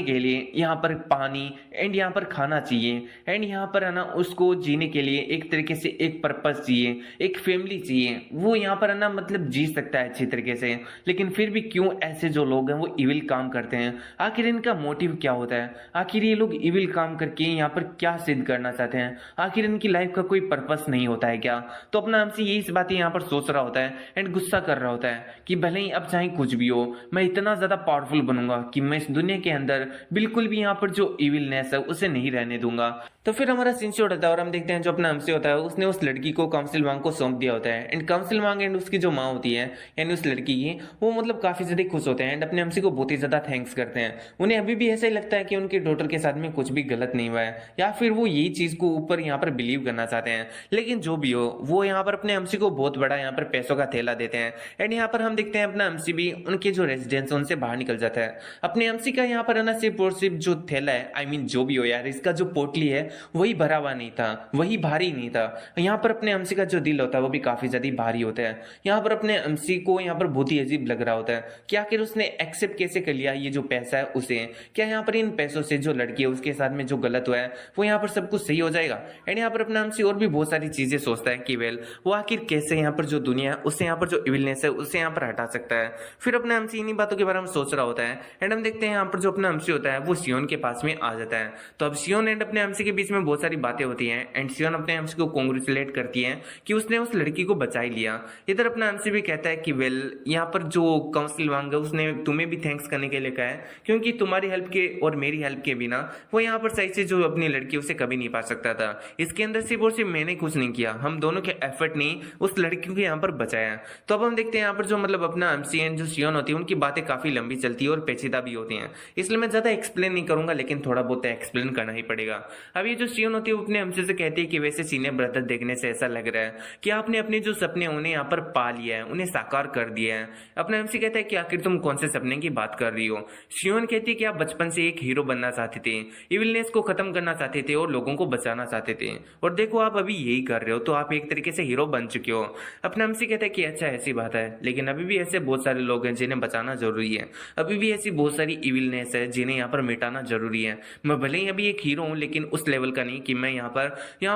के लिए यहाँ पर पानी एंड यहाँ पर खाना चाहिए एंड यहाँ पर है ना उसको जीने के लिए एक तरीके से एक पर्पस चाहिए, एक फैमिली चाहिए। वो यहाँ पर है ना मतलब जी सकता है अच्छी तरीके से, लेकिन फिर भी क्यों ऐसे जो लोग हैं वो इविल काम करते हैं? आखिर इनका मोटिव क्या होता है? आखिर ये लोग इविल काम करके यहाँ पर क्या सिद्ध करना चाहते हैं? आखिर इनकी लाइफ का कोई पर्पस नहीं होता है क्या? तो अपना हमसे यही इस बातें यहाँ पर सोच रहा होता है एंड गुस्सा कर रहा होता है कि भले ही अब चाहे कुछ भी हो, मैं इतना ज्यादा पावरफुल बनूंगा कि मैं इस दुनिया के अंदर बिल्कुल भी यहाँ पर जो इविलनेस है उसे नहीं रहने दूंगा। तो फिर हमारा सीन शॉट होता है और हम देखते हैं जो अपना हमसे होता है उसने उस लड़की को काउंसिल वांग को सौंप दिया होता है एंड काउंसिल वांग एंड उसकी जो माँ होती है यानी उस लड़की की, वो मतलब काफी ज्यादा खुश होते हैं एंड अपने हमसे को बहुत ही ज्यादा थैंक्स करते हैं। उन्हें अभी भी ऐसा ही लगता है कि उनके डॉटर के साथ में कुछ भी गलत नहीं हुआ है या फिर वो यही चीज को ऊपर यहाँ पर बिलीव करना चाहते हैं। लेकिन जो भी हो वो यहाँ पर अपने हमसी को बहुत बड़ा यहाँ पर पैसों का थैला देते हैं एंड यहाँ पर हम देखते हैं अपना हमसी भी उनके जो रेजिडेंस उनसे बाहर निकल जाता है। अपने हमसी का यहाँ पर है ना सिर्फ और सिर्फ जो थैला है, आई मीन जो भी हो यार, इसका जो पोटली है वही भरा हुआ नहीं था, वही भारी नहीं था। यहाँ पर अपने हमसी का जो दिल होता है वो भी काफी ज्यादा भारी होता है। यहाँ पर अपने हमसी को यहाँ पर बहुत ही अजीब लग रहा होता है कि आखिर उसने एक्सेप्ट कैसे कर लिया ये जो पैसा है उसे। क्या यहाँ पर इन पैसों से जो लड़की है उसके साथ में जो गलत हुआ है वो यहाँ पर सब कुछ सही हो जाएगा? एंड यहाँ पर अपना हमसी और भी बहुत सारी चीजें सोचता है कि वेल वो आखिर कैसे यहाँ पर जो दुनिया है उससे यहाँ पर जो इविलनेस है उसे यहाँ पर हटा सकता है। फिर अपना हमसी इन्हीं बातों के बारे में सोच रहा होता है एंड हम देखते हैं यहाँ पर जो अपना हमसी होता है वो सियोन के पास में आ जाता है। तो अब सियोन एंड अपने हमसी के बीच में बहुत सारी बातें होती हैं एंड सियोन अपने हमसी को कॉन्ग्रेचुलेट करती है कि उसने उस लड़की को बचा ही लिया। इधर अपना हमसी भी कहता है कि वेल यहाँ पर जो काउंसिल वांग है उसने तुम्हें भी थैंक्स करने के लिए कहा है, क्योंकि तुम्हारी हेल्प के और मेरी हेल्प के बिना वो यहाँ पर सही से जो अपनी लड़की उसे कभी नहीं पा सकता था। इसके अंदर सिर्फ और सिर्फ मैंने कुछ नहीं किया, हम दोनों के एफर्ट ने उस लड़की को यहाँ पर बचाया। तो अब हम देखते हैं यहाँ पर जो मतलब अपना हमसी एंड जो सियोन होती है उनकी बातें काफी लंबी चलती है और पेचीदा भी होती हैं, इसलिए मैं ज्यादा एक्सप्लेन नहीं करूंगा, लेकिन थोड़ा बहुत एक्सप्लेन करना ही पड़ेगा। अब ये जो सियोन होती है वो अपने हमसे से कहती है कि वैसे सीनियर ब्रदर देखने से ऐसा लग रहा है कि आपने अपने जो सपने उन्हें यहाँ पर पा लिया है, उन्हें साकार कर दिया है। अपने हमसे कहता है कि आखिर तुम कौन से सपने की बात कर रही हो? सियोन कहती है कि आप बचपन से एक हीरो बनना चाहते थे, इविलनेस को खत्म करना चाहते थे और लोगों को बचाना चाहते थे, और देखो आप अभी यही कर रहे हो, तो आप एक तरीके से हीरो बन चुके हो। अपने हमसे कहता है कि अच्छा ऐसी बात है, लेकिन अभी भी ऐसे बहुत सारे लोग हैं जिन्हें बचाना जरूरी है, अभी भी ऐसी बहुत सारी इविलनेस है जिन्हें यहाँ पर मिटाना जरूरी है। मैं भले ही अभी एक हीरो हूँ लेकिन उस लेवल का नहीं कि मैं यहाँ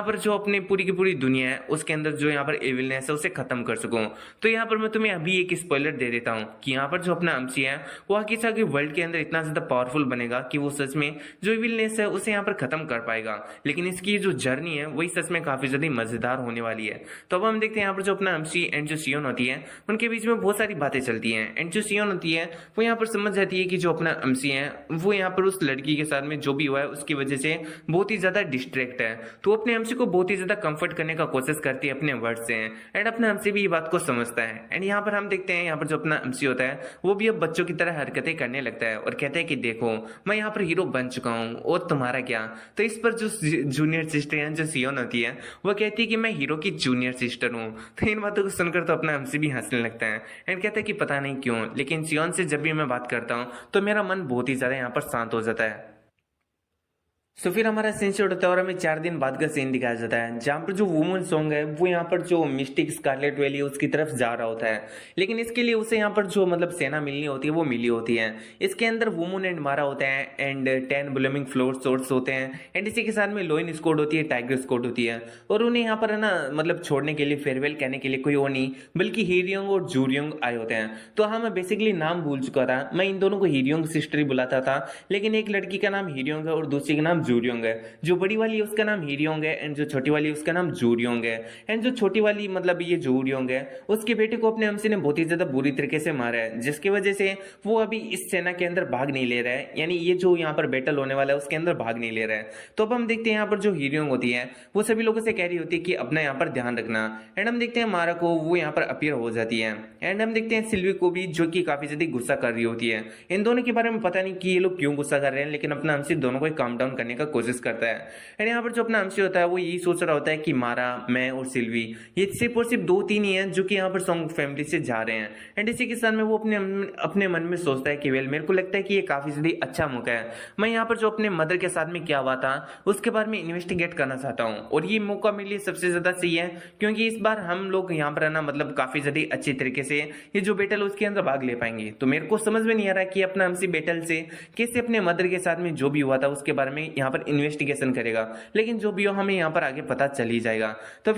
पर जो अपनी पूरी की पूरी दुनिया है उसके अंदर जो यहाँ पर इविलनेस है उसे खत्म कर सकूं। तो यहाँ पर मैं तुम्हें अभी एक स्पॉइलर दे देता हूँ कि यहाँ पर जो अपना हमसी है वो हकीसा के वर्ल्ड के अंदर इतना ज्यादा पावरफुल बनेगा कि वो सच में जो इविलनेस है उसे यहाँ पर खत्म कर पाएगा, लेकिन इसकी जो जर्नी है वही सच में काफी ज्यादा मजेदार होने वाली है। तो अब हम देखते हैं यहाँ पर जो अपना हमसी एंड जो सियोन होती है उनके बीच में बहुत सारी बातें चलती है एंड जो सियोन होती है वो यहाँ पर समझ जाती है कि जो अपना हमसी है वो यहाँ पर उस लड़की के साथ में जो भी हुआ है उसकी वजह से बहुत ही ज्यादा डिस्ट्रैक्ट है। तो अपने हमसी को बहुत ही ज्यादा कंफर्ट करने का कोशिश करती है अपने वर्ड से एंड अपने हमसी भी ये बात को समझता है। एंड यहाँ पर हम देखते हैं यहाँ पर जो अपना हमसी होता है वो भी अब बच्चों की तरह हरकतें करने लगता है और कहता है कि देखो मैं यहाँ पर हीरो बन चुका हूँ और तुम्हारा क्या। तो इस पर जो जूनियर सिस्टर है जो सियोन होती है वो कहती है कि मैं हीरो की जूनियर सिस्टर हूँ। तो इन बातों को सुनकर तो अपना हमसी भी हंसने लगता है एंड कहता है कि पता नहीं क्यों, लेकिन सियोन से जब भी मैं बात करता हूँ तो मेरा मन बहुत ही ज्यादा यहाँ पर शांत हो जाता है। तो फिर हमारा सीन शॉट होता है और हमें 4 दिन बाद का सीन दिखाया जाता है जहाँ पर जो वुमन सॉन्ग है वो यहाँ पर जो मिस्टिक स्कारलेट वैली है उसकी तरफ जा रहा होता है, लेकिन इसके लिए उसे यहाँ पर जो मतलब सेना मिलनी होती है वो मिली होती है। इसके अंदर वुमन एंड मारा होता है एंड 10 ब्लूमिंग फ्लोर सोर्स होते हैं एंड इसी के साथ में लोइन स्क्वाड होती है, टाइगर स्क्वाड होती है, और उन्हें यहाँ पर है ना मतलब छोड़ने के लिए फेयरवेल कहने के लिए कोई और नहीं बल्कि हीरियोंग और जूरियोंग आए होते हैं। तो हाँ मैं बेसिकली नाम भूल चुका था, मैं इन दोनों को हीरियोंग सिस्टर ही बुलाता था, लेकिन एक लड़की का नाम हीरियोंग है और दूसरी का नाम जूरियोंग है। जो बड़ी वाली है उसका नाम हीरियोंग है एंड जो छोटी वाली है उसका नाम जूरियोंग है। एंड जो छोटी वाली मतलब ये जूरियोंग है उसके बेटे को अपने हमसी ने बहुत ही ज्यादा बुरी तरीके से मारा है, जिसकी वजह से वो अभी इस सेना के अंदर भाग नहीं ले रहा है, यानी ये जो यहाँ पर बैटल होने वाला है उसके अंदर भाग नहीं ले रहा है। तो अब हम देखते हैं यहाँ पर जो हीरियोंग होती है वो सभी लोगों से कह रही होती है कि अपना यहाँ पर ध्यान रखना। एंड हम देखते हैं मारा को वो यहाँ पर अपीयर हो जाती है एंड हम देखते हैं सिल्वी को भी जो कि काफी ज्यादा गुस्सा कर रही होती है। इन दोनों के बारे में पता नहीं कि ये लोग क्यों गुस्सा कर रहे हैं, लेकिन अपना हमसी दोनों को काम डाउन करने करने का कोशिश करता है। एंड यहाँ पर जो अपना एमसी होता है वो यही सोच रहा होता है कि मारा, मैं और सिल्वी ये सिर्फ और सिर्फ 2-3 ही हैं जो कि यहाँ पर सॉन्ग फैमिली से जा रहे हैं। एंड इसी के साथ में वो अपने मन में सोचता है कि वेल मेरे को लगता है कि ये काफी ज्यादा अच्छा मौका है, मैं यहाँ पर जो अपने मदर के साथ में क्या हुआ था उसके बारे में इन्वेस्टिगेट करना चाहता हूँ और ये मौका मेरे लिए सबसे ज्यादा सही है क्योंकि इस बार हम लोग यहाँ पर है ना मतलब काफी ज्यादा अच्छे तरीके से ये जो बैटल है उसके अंदर भाग ले पाएंगे। तो मेरे को समझ में नहीं आ रहा कि अपना एमसी बैटल से कैसे अपने मदर के साथ में जो भी हुआ था उसके बारे में यहाँ पर इन्वेस्टिगेशन करेगा, लेकिन जो भी हो हमें यहाँ पर आगे पता चल ही जाएगा। तो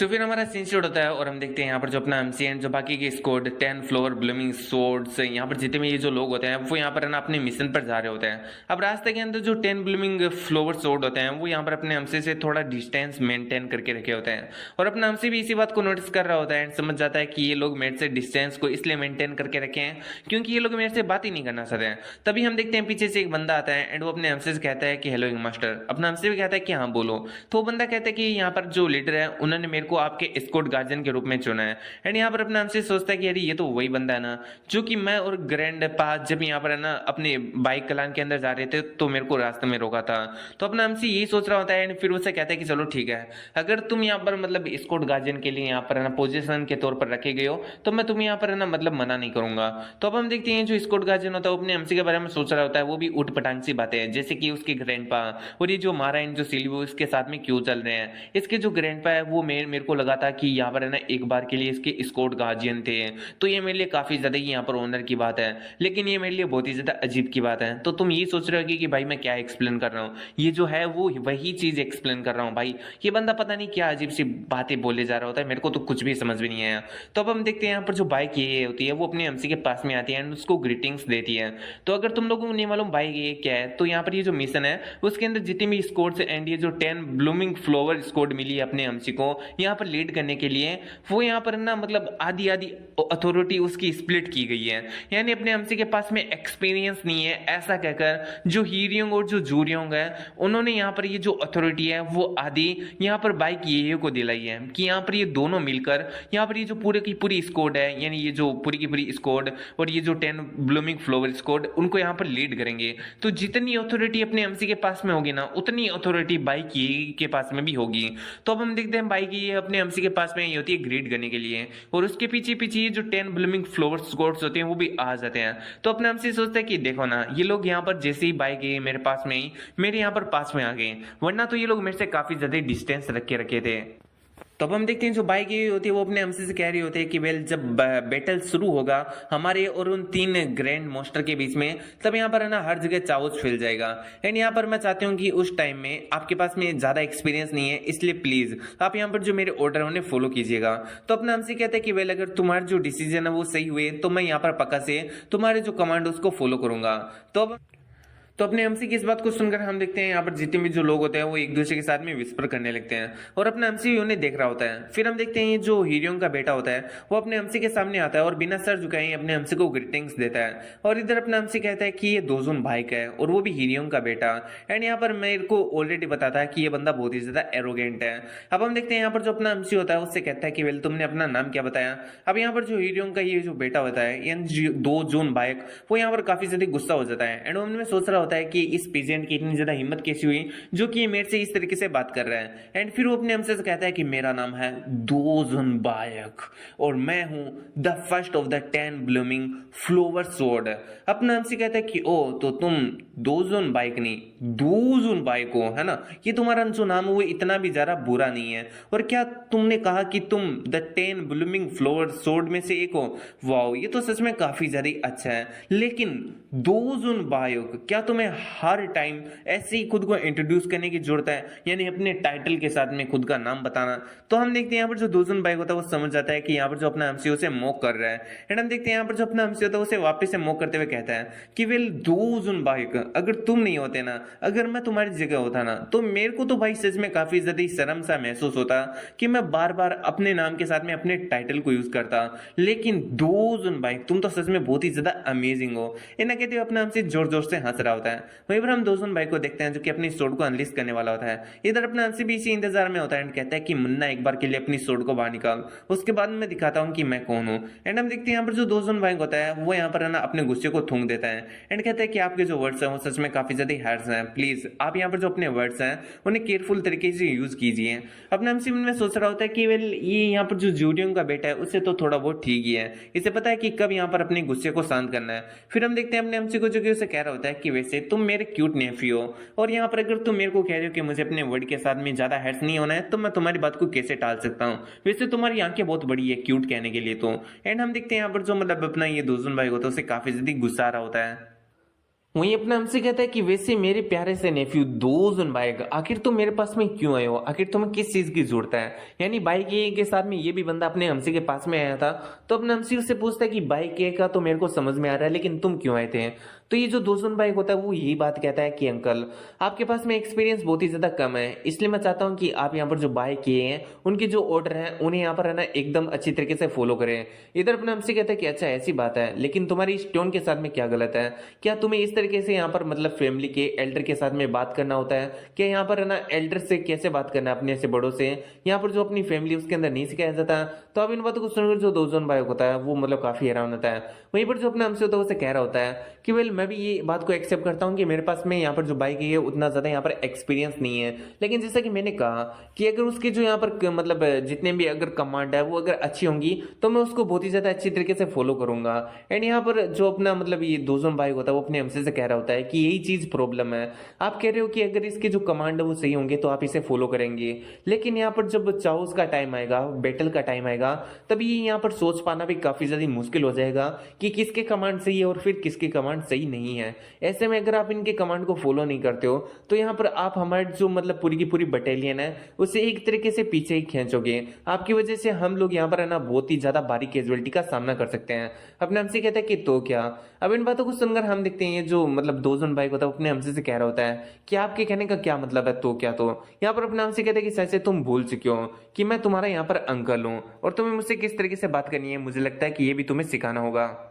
फिर हमारा सीन शूट होता है और हम देखते हैं यहाँ पर जो अपना एमसी एंड जो बाकी के स्क्वाड 10 फ्लोर ब्लूमिंग सोर्ड्स, यहाँ पर जितने भी ये जो लोग होते हैं वो यहाँ पर ना अपने मिशन पर जा रहे होते हैं। अब रास्ते के अंदर जो 10 ब्लूमिंग फ्लोवर सोर्ड होते हैं वो यहाँ पर अपने एमसी से थोड़ा डिस्टेंस मेंटेन करके रखे होते हैं और अपना एमसी भी इसी बात को नोटिस कर रहा होता है एंड समझ जाता है कि ये लोग मेरे से डिस्टेंस को इसलिए मेंटेन करके रखे हैं क्योंकि ये लोग मेरे से बात ही नहीं करना चाहते हैं। तभी हम देखते हैं पीछे से एक बंदा आता है एंड वो अपने एमसी से कहता है कि हेलो मास्टर। अपना एमसी भी कहता है कि हाँ बोलो। तो वो बंदा कहता है कि यहाँ पर जो लीडर है उन्होंने मेरे को आपके स्क्वाड गार्जियन के रूप में चुना है। एंड यहाँ पर अपना हमसे सोचता है कि यार ये तो वही बंदा है ना जो कि मैं और ग्रैंड पा जब यहाँ पर है ना अपने बाइक कलान के अंदर जा रहे थे तो मेरे को रास्ते में रोका था। तो अपना हमसे यही सोच रहा होता है एंड फिर उससे कहता है कि चलो ठीक है, अगर तुम यहाँ पर मतलब स्क्वाड गार्जियन के लिए यहाँ पर है ना पोजीशन के तौर पर रखे गए हो तो मैं तुम्हें यहाँ पर है ना मतलब मना नहीं करूंगा। तो अब हम देखते हैं जो स्क्वाड गार्जियन होता है वो अपने एमसी के बारे में सोच रहा होता है, वो भी उठ पटांग सी बातें हैं जैसे कि उसके ग्रैंडपा और ये जो मारा इन जो सिल्वी इसके साथ में क्यों चल रहे हैं। इसके जो ग्रैंडपा है वो मेरे को लगा था कि यहाँ पर है ना एक बार के लिए इसके स्क्वाड गार्जियन थे, तो ये मेरे लिए काफी ज्यादा ही यहाँ पर ऑनर की बात है, लेकिन ये मेरे लिए बहुत ही ज्यादा अजीब की बात है। तो तुम ये सोच रहे हो कि भाई मैं क्या एक्सप्लेन कर रहा हूँ, ये जो है वो वही चीज एक्सप्लेन कर रहा हूँ भाई। ये बंदा पता नहीं क्या अजीब सी बातें बोले जा रहा होता है, मेरे को तो कुछ भी समझ में नहीं आया। तो अब हम देखते हैं यहाँ पर जो बाइक ये होती है वो अपने एमसी के पास में आती है एंड उसको ग्रीटिंग्स देती है। तो अगर तुम लोगों को नहीं मालूम बाइक ये क्या है तो यहाँ पर ये जो मिशन है उसके अंदर जितनी भी स्क्वाड्स एंड ये जो 10 ब्लूमिंग फ्लावर स्क्वाड मिली है अपने एमसी को यहाँ पर लीड करने के लिए, वो यहाँ पर ना मतलब आधी आधी अथॉरिटी उसकी स्प्लिट की गई है। यानी अपने एमसी के पास में एक्सपीरियंस नहीं है ऐसा कहकर जो हीरियोंग और जो जूरियोंग है उन्होंने यहाँ पर ये जो अथॉरिटी है वो आधी यहाँ पर बाइक ये को दिलाई है कि यहाँ पर ये दोनों मिलकर यहाँ पर ये जो पूरे की पूरी स्क्वाड है यानी ये जो पूरी की पूरी स्क्वाड और ये जो 10 ब्लूमिंग फ्लावर स्क्वाड उनको यहाँ पर लीड करेंगे। तो जितनी अथॉरिटी अपने एमसी के पास में होगी ना उतनी अथॉरिटी बाइक ये के पास में भी होगी। तो अब हम देखते हैं बाइक ये अपने एमसी के पास में ये होती है ग्रीड करने के लिए और उसके पीछे पीछे ये जो 10 ब्लूमिंग फ्लावर स्क्वाड्स होते हैं वो भी आ जाते हैं। तो अपने एमसी सोचता है कि देखो ना ये लोग यहाँ पर जैसे ही बाइक ये मेरे पास में ही मेरे यहाँ पर पास में आ गए, वरना तो ये लोग मेरे से काफी ज्यादा डिस्टेंस रखे थे। तो अब हम देखते हैं जो बाइक ये होती है वो अपने एमसी से कह रही होती है कि वेल जब बैटल शुरू होगा हमारे और उन 3 ग्रैंड मास्टर के बीच में तब यहाँ पर है ना हर जगह चाउस फैल जाएगा। एंड यहाँ पर मैं चाहती हूँ कि उस टाइम में आपके पास में ज्यादा एक्सपीरियंस नहीं है इसलिए प्लीज आप यहाँ पर जो मेरे ऑर्डर है उन्हें फॉलो कीजिएगा। तो अपना एमसी कहता है कि वेल अगर तुम्हारे जो डिसीजन है वो सही हुए तो मैं यहाँ पर पक्का से तुम्हारे जो कमांड उसको फॉलो करूंगा। तो अपने एमसी की इस बात को सुनकर हम देखते हैं यहाँ पर जितने भी जो लोग होते हैं वो एक दूसरे के साथ में विस्पर करने लगते हैं और अपना एमसी उन्हें देख रहा होता है। फिर हम देखते हैं ये जो हीरियों का बेटा होता है वो अपने एमसी के सामने आता है और बिना सर झुकाए अपने एमसी को ग्रीटिंग्स देता है और इधर अपना एमसी कहता है कि ये दोजुन बाइक है और वो भी हीरियों का बेटा। एंड यहाँ पर मेरे को ऑलरेडी बताता है कि ये बंदा बहुत ही ज्यादा एरोगेंट है। अब हम देखते हैं यहाँ पर जो अपना एमसी होता है उससे कहता है कि वेल तुमने अपना नाम क्या बताया। अब यहाँ पर जो हीरियों का ये जो बेटा होता है यानी 2 जून बाइक वो यहाँ पर काफी ज्यादा गुस्सा हो जाता है एंड उनमें सोच रहा होता है कि इस पेजेंट की इतनी ज्यादा हिम्मत कैसी हुई जो कि मेरे से इस तरीके से बात कर रहा है। एंड फिर वो अपने हमसे कहता है कि मेरा नाम है दोजुन बायक और मैं हूं the first of the 10 blooming flower sword. अपना हमसे कहता है कि ओ तो तुम दोजुन बाइक नहीं दोजुन बाइक हो है ना, ये तुम्हारा जो नाम है वो इतना भी ज्यादा बुरा नहीं है। और क्या तुमने कहा कि तुम द 10 ब्लूमिंग फ्लावर स्वॉर्ड में से एक हो, वाओ ये तो सच में काफी ज्यादा अच्छा है। लेकिन दोजुन बायक क्या तुम्हें हर टाइम ऐसे ही खुद को इंट्रोड्यूस करने की जरूरत है, यानी अपने टाइटल के साथ में खुद का नाम बताना। तो हम देखते हैं यहाँ पर जो दोजुन बाइक होता है वो समझ जाता है कि यहाँ पर जो अपना एमसीओ से मॉक कर रहा है एंड हम देखते हैं यहाँ पर जो अपना एमसीओ होता है उसे वापस से मॉक करते हुए कहता है कि वेल दोजुन बाइक अगर तुम नहीं होते ना, अगर मैं तुम्हारी जगह होता ना तो मेरे को तो भाई सच में काफी ज्यादा शर्म सा महसूस होता कि मैं बार बार अपने नाम के साथ में अपने टाइटल को यूज करता। लेकिन दोजुन बाइक तुम तो सच में बहुत ही ज्यादा अमेजिंग हो। इन्हें कहते हुए अपना हमसे जोर जोर से हंस रहा होता है। वहीं पर हम दोजुन बाइक को देखते हैं जो कि अपनी सोड को अनलिस्ट करने वाला होता है। इधर अपना हमसे भी इसी इंतजार में होता है एंड कहता है कि मुन्ना एक बार के लिए अपनी सोड को बाहर निकाल, उसके बाद मैं दिखाता हूँ कि मैं कौन हूँ। एंड हम देखते हैं यहाँ पर जो दोजुन बाइक होता है वो यहाँ पर ना अपने गुस्से को थूक देता है एंड कहता है कि आपके जो वर्ड्स है वो सच में काफी ज्यादा हर्ट्स हैं। प्लीज आप यहाँ पर जो अपने वर्ड्स हैं उन्हें केयरफुल तरीके से यूज कीजिए। अपने एमसी मन में सोच रहा होता है कि वेल ये यहाँ पर जो जूडियोंग का बेटा है उससे तो थोड़ा बहुत ठीक ही है, इसे पता है कि कब यहाँ पर अपने गुस्से को शांत करना है। फिर हम देखते हैं अपने एमसी को जो कि उसे कह रहा होता है कि वैसे तुम मेरे क्यूट नेफ्यू हो, और यहाँ पर अगर तुम मेरे को कह रहे हो कि मुझे अपने वर्ड के साथ में ज्यादा हर्ट्स नहीं होना है तो मैं तुम्हारी बात को कैसे टाल सकता हूँ। वैसे तुम्हारी आंखें बहुत बड़ी है क्यूट कहने के लिए तो। एंड हम देखते हैं यहाँ पर जो मतलब अपना ये दोजुन भाई होता है उसे काफी ज्यादा गुस्सा आ रहा होता है। वहीं अपना हमसे कहता है कि वैसे मेरे प्यारे से नेफ्यू दोजुन बाइक, आखिर तुम मेरे पास में क्यों आए हो, आखिर तुम्हें किस चीज की जरूरत है। यानी बाइक ए के साथ में ये भी बंदा अपने हमसे के पास में आया था, तो अपना हमसे उससे पूछता है कि बाइक ए का तो मेरे को समझ में आ रहा है लेकिन तुम क्यों आए थे। तो ये जो दोजुन बाइक होता है वो यही बात कहता है कि अंकल आपके पास में एक्सपीरियंस बहुत ही ज्यादा कम है, इसलिए मैं चाहता हूँ कि आप यहाँ पर जो बाइक किए हैं उनके जो ऑर्डर हैं उन्हें यहाँ पर है ना एकदम अच्छी तरीके से फॉलो करें। इधर अपने हमसे कहता है कि अच्छा ऐसी बात है, लेकिन तुम्हारी इस टोन के साथ में क्या गलत है, क्या तुम्हें इस तरीके से यहाँ पर मतलब फैमिली के एल्डर के साथ में बात करना होता है, क्या यहाँ पर है ना एल्डर से कैसे बात करना है अपने से बड़ों से, यहाँ पर जो अपनी फैमिली उसके अंदर नहीं सिखाया जाता। तो अब इन बातों को सुनकर जो दोजुन बाइक होता है वो मतलब काफी हैरान होता है। वहीं पर जो अपना हमसे होता है उसे कह रहा होता है कि वेल मैं भी ये बात को एक्सेप्ट करता हूँ कि मेरे पास में यहाँ पर जो बाइक है उतना ज्यादा यहाँ पर एक्सपीरियंस नहीं है, लेकिन जैसा कि मैंने कहा कि अगर उसके जो यहाँ पर मतलब जितने भी अगर कमांड है वो अगर अच्छी होंगी तो मैं उसको बहुत ही ज्यादा अच्छी तरीके से फॉलो करूंगा। एंड यहाँ पर जो अपना मतलब ये दोजुन बाइक होता है वो अपने हमसे से कह रहा होता है कि यही चीज प्रॉब्लम है, आप कह रहे हो कि अगर इसके जो कमांड है वो सही होंगे तो आप इसे फॉलो करेंगे, लेकिन यहाँ पर जब चाउस का टाइम आएगा, बैटल का टाइम आएगा, तभी यहाँ पर सोच पाना भी काफी ज्यादा मुश्किल हो जाएगा कि किसके कमांड सही है और फिर किसके कमांड सही नहीं है। ऐसे में अगर आप इनके कमांड को फॉलो नहीं करते हो तो यहाँ पर आप हमारे जो मतलब पूरी की पूरी बटालियन है उसे एक तरीके से पीछे ही खींचोगे, आपकी वजह से हम लोग यहाँ पर है ना बहुत ही ज्यादा भारी कैजुअलिटी का सामना कर सकते हैं। अपने हमसे कहता है कि तो क्या। अब इन बातों को सुनकर हम देखते हैं जो मतलब दोजुन भाई होता है अपने हमसे से कह रहा होता है कि आपके कहने का क्या मतलब है तो क्या। तो यहाँ पर अपने हमसे कहते हैं कि सच से तुम भूल चुके हो कि मैं तुम्हारा यहाँ पर अंकल हूँ और तुम्हें मुझसे किस तरीके से बात करनी है, मुझे लगता है कि ये भी तुम्हें सिखाना होगा।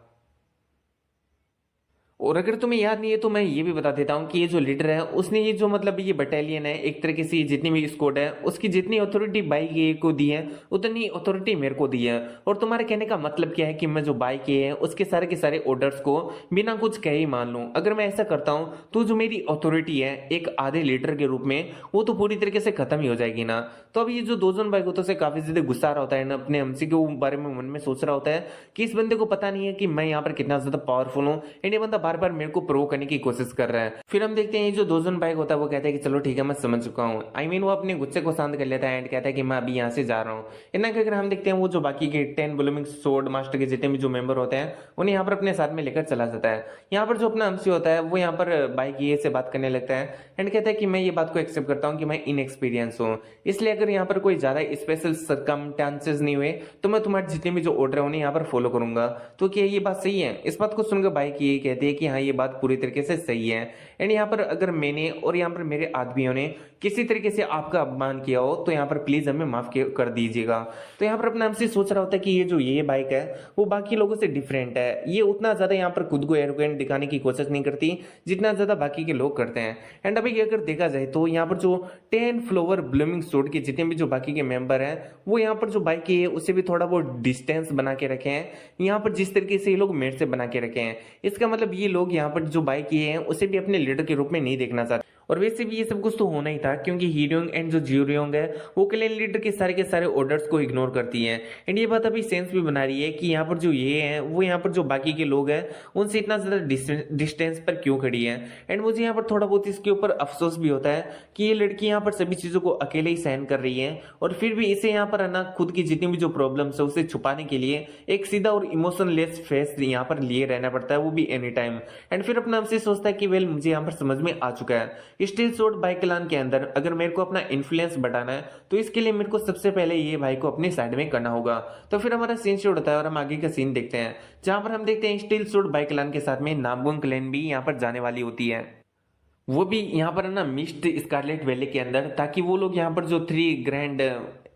और अगर तुम्हें याद नहीं है तो मैं ये भी बता देता हूँ कि ये जो लीडर है उसने ये जो मतलब ये बटालियन है एक तरीके से जितनी भी स्क्वाड है उसकी जितनी अथॉरिटी बाइक ए को दी है उतनी अथॉरिटी मेरे को दी है। और तुम्हारे कहने का मतलब क्या है कि मैं जो बाइक ए है उसके सारे के सारे ऑर्डर्स को बिना कुछ कहे ही मान लूं। अगर मैं ऐसा करता हूं तो जो मेरी अथॉरिटी है एक आधे लीडर के रूप में वो तो पूरी तरीके से खत्म ही हो जाएगी ना। तो अब ये जो दोजन बाइक होता है काफी ज्यादा गुस्सा आ रहा होता है ना, अपने एमसी के बारे में मन में सोच रहा होता है कि इस बंदे को पता नहीं है कि मैं यहाँ पर कितना ज्यादा पावरफुल हूँ एंड ये बंदा बार बार मेरे को प्रो करने की कोशिश कर रहा है। फिर हम देखते हैं ये जो दोजन बाइक होता है वो कहता है कि चलो ठीक है मैं समझ चुका हूँ। आई मीन वो अपने गुस्से को शांत कर लेता है एंड कहता है कि मैं अभी यहाँ से जा रहा हूँ। इतना कहकर हम देखते हैं वो जो बाकी के 10 ब्लूमिंग सोर्ड मास्टर के जितने भी जो मेंबर होते हैं उन्हें यहाँ पर अपने साथ में लेकर चला जाता है। यहाँ पर जो अपना एमसी होता है वो यहाँ पर बाइक ये से बात करने लगता है एंड कहता है कि मैं ये बात को एक्सेप्ट करता हूँ कि मैं इनएक्सपीरियंस हूँ, इसलिए अगर यहाँ पर कोई ज्यादा स्पेशल सर्कमस्टेंसेस नहीं हुए तो मैं तुम्हारे जितने भी जो ऑर्डर है उन्हें यहाँ पर फॉलो करूंगा। तो क्या ये बात सही है। इस बात को सुनकर बाइक ये कहती है कि हाँ ये बात पूरी तरीके से सही है एंड यहाँ पर अगर मैंने और यहाँ पर मेरे आदमियों ने किसी तरीके से आपका अपमान किया हो तो यहाँ पर प्लीज हमें माफ कर दीजिएगा। तो यहाँ पर अपना हमसे सोच रहा होता है कि ये जो ये बाइक है वो बाकी लोगों से डिफरेंट है, ये उतना ज्यादा यहाँ पर खुद को एरोगेंट दिखाने की कोशिश नहीं करती जितना ज्यादा बाकी के लोग करते हैं। एंड अभी अगर देखा जाए तो यहाँ पर जो 10 फ्लोवर ब्लूमिंग सूट के जितने भी जो बाकी के मेंबर हैं वो यहाँ पर जो बाइक है उससे भी थोड़ा बहुत डिस्टेंस बना के रखे हैं, यहाँ पर जिस तरीके से ये लोग मेट से बना के रखे हैं। इसका मतलब ये लोग यहाँ पर जो बाइक ये है उसे भी अपने लीडर के रूप में नहीं देखना चाहते। और वैसे भी ये सब कुछ तो होना ही था क्योंकि हीरोइंग एंड जो ज्यूरियोंग है वो क्लैन लीडर के सारे ऑर्डर्स को इग्नोर करती है। एंड ये बात अभी सेंस भी बना रही है कि यहाँ पर जो ये है वो यहाँ पर जो बाकी के लोग हैं उनसे इतना ज्यादा डिस्टेंस पर क्यों खड़ी है। एंड मुझे यहाँ पर थोड़ा बहुत इसके ऊपर अफसोस भी होता है कि ये लड़की यहाँ पर सभी चीजों को अकेले ही सहन कर रही है और फिर भी इसे यहाँ पर ना खुद की जितनी भी जो प्रॉब्लम्स है उसे छुपाने के लिए एक सीधा और इमोशनलेस फेस यहाँ पर लिए रहना पड़ता है, वो भी एनी टाइम। एंड फिर अपना हमसे सोचता है कि वेल मुझे यहाँ पर समझ में आ चुका है स्टील सोर्ड बाइक क्लान के अंदर अगर मेरे को अपना इन्फ्लुएंस बढ़ाना है तो इसके लिए मेरे को सबसे पहले ये भाई को अपने साइड में करना होगा। तो फिर हमारा सीन शूट होता है और हम आगे का सीन देखते हैं जहां पर हम देखते हैं स्टील सोर्ड बाइक क्लान के साथ में नामगुंग क्लैन भी यहाँ पर जाने वाली होती है, वो भी यहाँ पर ना मिस्ट स्कारलेट वैली के अंदर, ताकि वो लोग यहाँ पर जो 3 ग्रैंड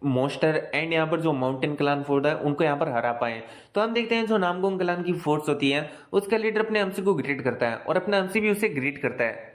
मोस्टर एंड यहाँ पर जो माउंटेन क्लान फोर्स है उनको यहाँ पर हरा पाए। तो हम देखते हैं जो नामगोंग क्लान की फोर्स होती है उसका लीडर अपने एमसी को ग्रीट करता है और अपना एमसी भी उसे ग्रीट करता है।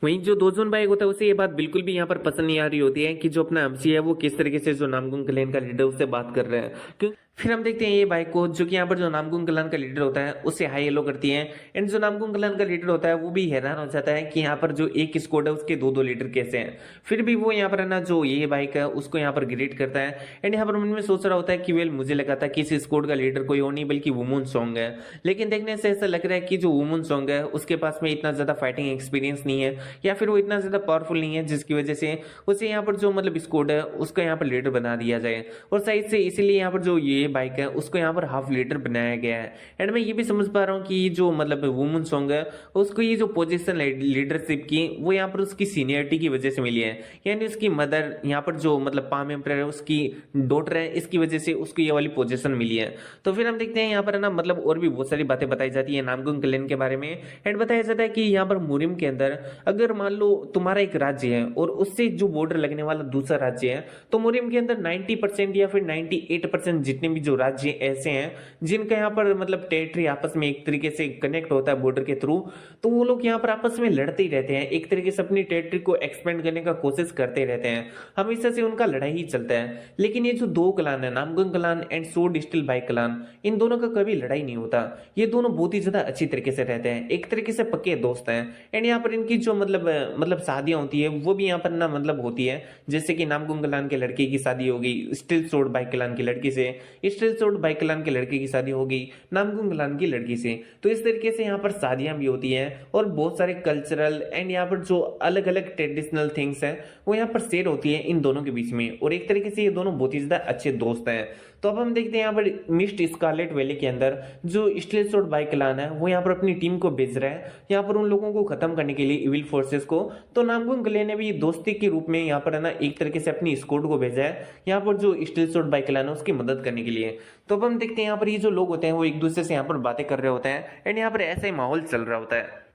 वहीं जो दोजोन बाइक होता है उसे ये बात बिल्कुल भी यहाँ पर पसंद नहीं आ रही होती है कि जो अपना एमसी है वो किस तरीके से जो नामगुंग क्लैन का लीडर उससे बात कर रहे हैं। फिर हम देखते हैं ये बाइक को, जो कि यहाँ पर जो नामकुम कलान का लीडर होता है उससे हाई हेलो करती है। एंड जो नामकुम कलान का लीडर होता है वो भी हैरान हो जाता है कि यहाँ पर जो एक स्क्वाड है उसके दो दो लीडर कैसे हैं। फिर भी वो यहाँ पर है ना जो ये बाइक है उसको यहाँ पर ग्रेट करता है। एंड यहाँ पर मन में सोच रहा होता है कि वेल मुझे लगा था कि इस स्क्वाड का लीडर कोई और नहीं बल्कि वुमन सॉन्ग है, लेकिन देखने से ऐसा लग रहा है कि जो वुमन सॉन्ग है उसके पास में इतना ज्यादा फाइटिंग एक्सपीरियंस नहीं है, या फिर वो इतना ज्यादा पावरफुल नहीं है जिसकी वजह से उसे यहाँ पर जो मतलब स्क्वाड है उसका यहाँ पर लीडर बना दिया जाए। और शायद से इसीलिए यहाँ पर जो ये बाइक है उसको यहाँ पर हाफ लीटर बनाया गया है। एंड मैं ये भी समझ पा रहा हूँ कि जो मतलब वुमन सॉन्ग है उसको ये जो पोजीशन लीडरशिप की वो यहाँ पर उसकी सीनियरिटी की वजह से मिली है, यानी उसकी मदर यहाँ पर जो मतलब पाम एम्परर है उसकी डॉटर है, इसकी वजह से उसको ये वाली पोजीशन मिली है। तो फिर हम देखते हैं यहाँ पर है ना मतलब और भी बहुत सारी बातें बताई जाती है नामकुम क्लैन के बारे में। एंड बताया जाता है कि यहाँ पर मुरिम के अंदर अगर मान लो तुम्हारा एक राज्य है और उससे जो बॉर्डर लगने वाला दूसरा राज्य है, तो मुरिम के अंदर 90% या फिर 98% जितने भी जो राज्य ऐसे हैं जिनका यहाँ पर मतलब टेरिटरी आपस में एक तरीके से कनेक्ट होता है बॉर्डर के थ्रू, तो वो लोग यहाँ पर आपस में लड़ते ही रहते हैं, एक तरीके से अपनी टेरिटरी को एक्सपेंड करने का कोशिश करते रहते हैं, हमेशा से उनका लड़ाई ही चलता है। लेकिन ये जो दो क्लान है Namgung clan and sword steel bike clan, इन दोनों का कभी लड़ाई नहीं होता। ये दोनों बहुत ही ज्यादा अच्छी तरीके से रहते हैं, एक तरीके से पक्के दोस्त हैं। एंड यहाँ पर इनकी जो मतलब शादियां होती है वो भी यहाँ पर ना मतलब होती है, जैसे कि नामकुम क्लान के लड़के की शादी होगी स्टील स्वॉर्ड बाइक क्लान की लड़की से, स्टील स्वॉर्ड बाइक क्लान के लड़के की शादी होगी नामकुम क्लान की लड़की से। तो इस तरीके से यहाँ पर शादियां भी होती हैं और बहुत सारे कल्चरल एंड यहाँ पर जो अलग अलग ट्रेडिशनल थिंग्स हैं वो यहाँ पर शेयर होती है इन दोनों के बीच में, और एक तरीके से ये दोनों बहुत ही ज्यादा अच्छे दोस्त हैं। तो अब हम देखते हैं यहाँ पर मिस्ट स्कारलेट वैली के अंदर जो स्टील स्वॉर्ड बाइक क्लान है वो यहाँ पर अपनी टीम को भेज रहा है यहाँ पर उन लोगों को खत्म करने के लिए इविल फोर्सेस को। तो नामकुम क्लैन ने भी दोस्ती के रूप में यहाँ पर है ना एक तरीके से अपनी स्क्वाड को भेजा है यहाँ पर जो स्टील स्वॉर्ड बाइक क्लैन है उसकी मदद करने के लिए। तो अब हम देखते हैं यहाँ पर ये जो लोग होते हैं वो एक दूसरे से यहाँ पर बातें कर रहे होते हैं एंड यहाँ पर ऐसा ही माहौल चल रहा होता है।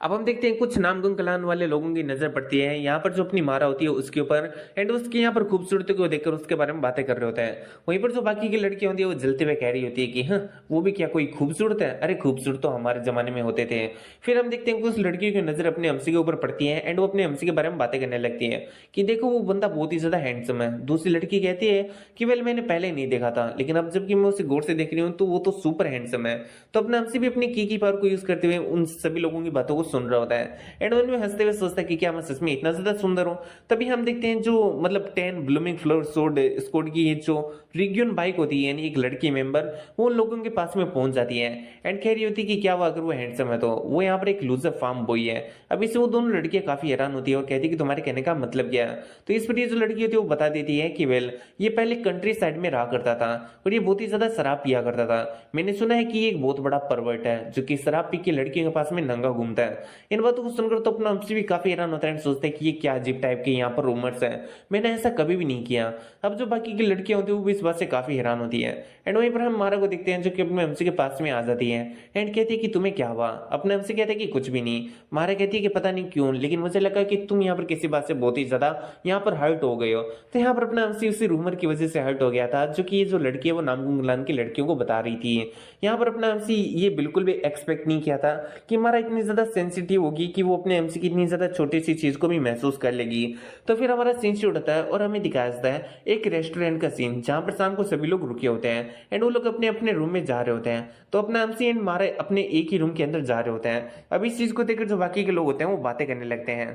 अब हम देखते हैं कुछ नामकुम क्लान वाले लोगों की नजर पड़ती है यहाँ पर जो अपनी मारा होती है उसके ऊपर, एंड उसकी यहाँ पर खूबसूरती को देखकर उसके बारे में बातें कर रहे होते हैं। वहीं पर जो बाकी की लड़कियां होती है वो जलते हुए कह रही होती है कि हाँ वो भी क्या कोई खूबसूरत है, अरे खूबसूरत तो हमारे जमाने में होते थे। फिर हम देखते हैं कुछ लड़कियों की नजर अपने हमसी के ऊपर पड़ती है एंड वो अपने हमसी के बारे में बातें करने लगती है कि देखो वो बंदा बहुत ही ज्यादा हैंडसम है। दूसरी लड़की कहती है कि वेल मैंने पहले नहीं देखा था लेकिन अब जबकि मैं उसे गौर से देख रही हूँ तो वो तो सुपर हैंडसम है। तो अपने हमसी भी अपनी की पावर को यूज करते हुए उन सभी लोगों की बातों को सुन रहा होता है एंड उनमें हंसते हुए सोचता है कि क्या मैं सच में इतना ज्यादा सुंदर हूं। तभी हम देखते हैं जो मतलब 10 ब्लूमिंग फ्लोर स्वॉर्ड स्क्वाड की जो रीगियन बाइक होती है यानी एक लड़की मेंबर वो उन लोगों के पास में पहुंच जाती है एंड कह रही होती है कि क्या हुआ अगर वो हैंडसम है तो वो यहाँ पर एक लूजर फार्म बॉय है। अब इससे वो दोनों लड़कियां काफी हैरान होती है और कहती है कि तुम्हारे कहने का मतलब क्या है। तो इस पर ये जो लड़की होती है वो बता देती है कि वेल ये पहले कंट्री साइड में रहा करता था और ये बहुत ही ज्यादा शराब पिया करता था। मैंने सुना है कि ये एक बहुत बड़ा परवर्ट है जो कि शराब पी के लड़कियों के पास में नंगा घूमता है। इन बातों को सुनकर तो अपना हमसे भी काफी हैरान होता है, सोचते हैं कि ये क्या अजीब टाइप के यहाँ पर रूमर्स है, मैंने ऐसा कभी भी नहीं किया। अब जो बाकी की लड़कियां होती है वो भी इस बात से काफी हैरान होती है एंड वहीं पर हम मारा को देखते हैं जो कि अपने हमसे के पास में आ जाती है एंड कहती है कि तुम्हें क्या हुआ। अपने हमसे कहते हैं कि कुछ भी नहीं। मारा कहती है कि पता नहीं क्यों लेकिन मुझे लगा कि तुम यहाँ पर किसी बात से बहुत ही ज्यादा यहाँ पर हर्ट हो गए हो। तो यहाँ पर अपना हमसे उसी रूमर की वजह से हर्ट हो गया था जो कि ये जो लड़की है वो नामकुम क्लान की लड़कियों को बता रही थी। यहाँ पर अपना हमसे ये बिल्कुल भी एक्सपेक्ट नहीं किया था कि मारा इतनी ज्यादा सेंसिटिव होगी कि वो अपने हमसे की इतनी ज्यादा छोटी सी चीज को भी महसूस कर लेगी। तो फिर हमारा सीन शूट होता है और हमें दिखाया जाता है एक रेस्टोरेंट का सीन जहां पर शाम को सभी लोग रुके होते हैं एंड वो लोग अपने अपने रूम में जा रहे होते हैं। तो अपना हमसे एंड मारे अपने एक ही रूम के अंदर जा रहे होते हैं। अब इस चीज को देखकर जो बाकी के लोग होते हैं वो बातें करने लगते हैं।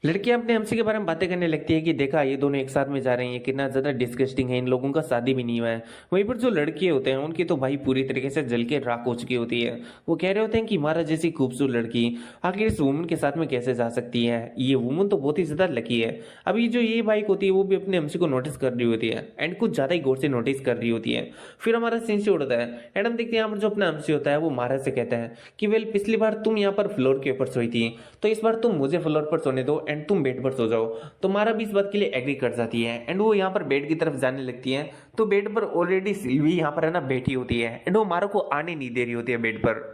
लड़कियां अपने हमसे के बारे में बातें करने लगती है कि देखा ये दोनों एक साथ में जा रही हैं, कितना ज्यादा डिस्गस्टिंग है, इन लोगों का शादी भी नहीं हुआ है। वहीं पर जो लड़के होते हैं उनकी तो भाई पूरी तरीके से जल के राख हो चुकी होती है। वो कह रहे होते हैं कि मारा जैसी खूबसूरत लड़की आखिर इस वुमन के साथ में कैसे जा सकती है, ये वुमन तो बहुत ही ज्यादा लकी है। अभी जो ये बाइक होती है वो भी अपने हमसे को नोटिस कर रही होती है एंड कुछ ज्यादा ही गौर से नोटिस कर रही होती है। फिर हमारा सीन से उड़ता है एंड हम देखते हैं यहाँ पर जो अपना हमसे होता है वो मारा से कहता है कि वेल पिछली बार तुम यहाँ पर फ्लोर के ऊपर सोई थी तो इस बार तुम मुझे फ्लोर पर सोने दो एंड तुम बेड पर सो जाओ। तो मारा भी इस बात के लिए एग्री कर जाती है एंड वो यहाँ पर बेड की तरफ जाने लगती है। तो बेड पर ऑलरेडी सिल्वी यहाँ पर है ना बैठी होती है एंड वो मारा को आने नहीं दे रही होती है बेड पर।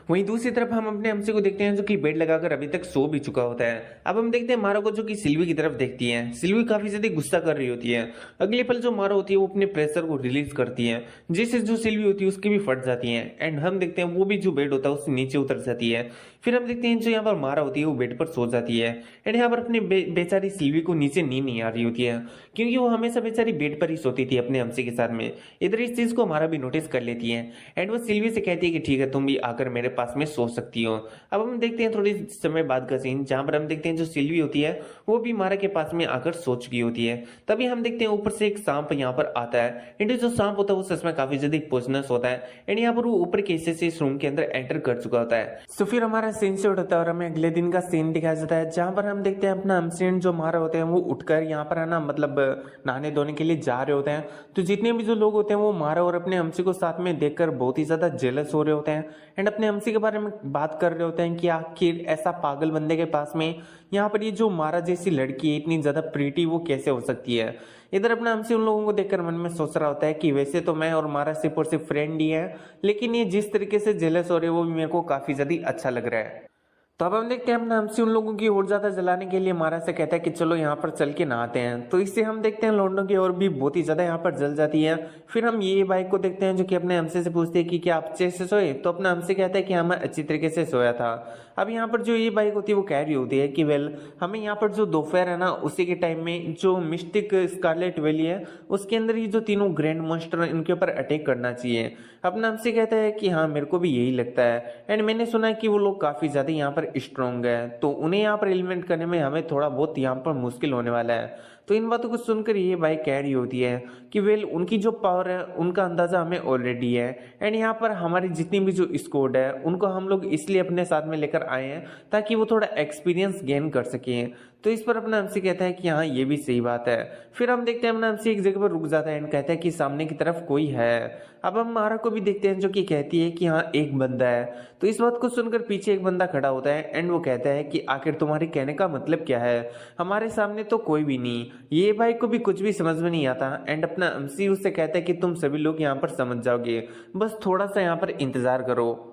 वहीं दूसरी तरफ हम अपने हमसे को देखते हैं जो कि बेड लगाकर अभी तक सो भी चुका होता है। अब हम देखते हैं मारा को जो कि सिल्वी की तरफ देखती है। सिल्वी काफी ज्यादा गुस्सा कर रही होती है। अगले पल जो मारा होती है वो अपने प्रेशर को रिलीज करती है जिससे जो सिल्वी होती है उसकी भी फट जाती है एंड हम देखते हैं वो भी जो बेड होता है उससे नीचे उतर जाती है। फिर हम देखते हैं जो यहाँ पर मारा होती है वो बेड पर सो जाती है एंड यहाँ पर अपने बेचारी सिल्वी को नीचे नींद नहीं आ रही होती है, क्योंकि वो हमेशा बेचारी बेड पर ही सोती थी अपने हमसे के साथ में। इधर इस चीज को हमारा भी नोटिस कर लेती है एंड वो सिल्वी से कहती है कि ठीक है तुम भी आकर मेरे पास में सो सकती हो। अब हम देखते हैं थोड़ी समय बाद का सीन, जहां पर हम देखते हैं जो सिल्वी होती है वो भी मारा के पास में आकर सो चुकी होती है। तभी हम देखते हैं ऊपर से एक सांप यहाँ पर आता है एंड जो सांप होता है वो सच में काफी ज्यादा पॉइजनस होता है एंड यहाँ पर वो ऊपर के हिस्से से इस रूम के अंदर एंटर कर चुका होता है। तो फिर हमारा सीन से उठता है और हमें अगले दिन का सीन दिखाया जाता है, जहां पर हम देखते हैं अपना हमसेन जो मारा होते हैं वो उठकर यहाँ पर है ना मतलब नहाने धोने के लिए जा रहे होते हैं। तो जितने भी जो लोग होते हैं वो मारा और अपने हमसे को साथ में देखकर बहुत ही ज्यादा जेलस हो रहे होते हैं एंड अपने हमसे के बारे में बात कर रहे होते हैं कि आखिर ऐसा पागल बंदे के पास में यहाँ पर ये जो मारा जैसी लड़की है इतनी ज्यादा प्रीटी वो कैसे हो सकती है। इधर अपना हमसे उन लोगों को देखकर मन में सोच रहा होता है कि वैसे तो मैं और मारा सिर्फ और सिर्फ फ्रेंड ही है, लेकिन ये जिस तरीके से जेलस हो रहे हैं वो भी मेरे को काफी ज्यादा अच्छा लग रहा है। तो अब हम देखते हैं अपना हमसे उन लोगों की और ज्यादा जलाने के लिए मारा से कहता है कि चलो यहाँ पर चल के नहाते हैं। तो इससे हम देखते हैं लौंडों की और भी बहुत ही ज्यादा यहाँ पर जल जाती है। फिर हम ये बाइक को देखते हैं जो कि अपने हमसे से पूछते हैं कि क्या आप अच्छे से सोए, तो अपना हमसे कहता है कि हाँ मैं अच्छी तरीके से सोया था। अब यहाँ पर जो ये बाइक होती है वो कह रही होती है कि वेल हमें यहाँ पर जो दोपहर है ना उसी के टाइम में जो मिस्टिक स्कारलेट वैली है उसके अंदर ये जो तीनों ग्रैंड मॉन्स्टर इनके ऊपर अटैक करना चाहिए। अपना हमसे कहता है कि हाँ मेरे को भी यही लगता है एंड मैंने सुना है कि वो लोग काफी ज्यादा यहाँ पर स्ट्रॉन्ग है, तो उन्हें यहाँ पर एलिमिनेट करने में हमें थोड़ा बहुत यहाँ पर मुश्किल होने वाला है। तो इन बातों को सुनकर ये बाइक कह रही होती है कि वेल उनकी जो पावर है उनका अंदाजा हमें ऑलरेडी है एंड यहाँ पर हमारी जितनी भी जो स्क्वाड है उनको हम लोग इसलिए अपने साथ में लेकर आए हैं ताकि वो थोड़ा एक्सपीरियंस गेन कर सकें। तो इस पर अपना हमसे कहता है कि हाँ ये भी सही बात है। फिर हम देखते हैं अपना हमसे एक जगह पर रुक जाता है एंड कहता है कि सामने की तरफ कोई है। अब हम मारा को भी देखते हैं जो कि कहती है कि हाँ एक बंदा है। तो इस बात को सुनकर पीछे एक बंदा खड़ा होता है एंड वो कहता है कि आखिर तुम्हारे कहने का मतलब क्या है, हमारे सामने तो कोई भी नहीं। ये भाई को भी कुछ भी समझ में नहीं आता एंड अपना हमसे उससे कहता है कि तुम सभी लोग यहाँ पर समझ जाओगे, बस थोड़ा सा यहाँ पर इंतजार करो।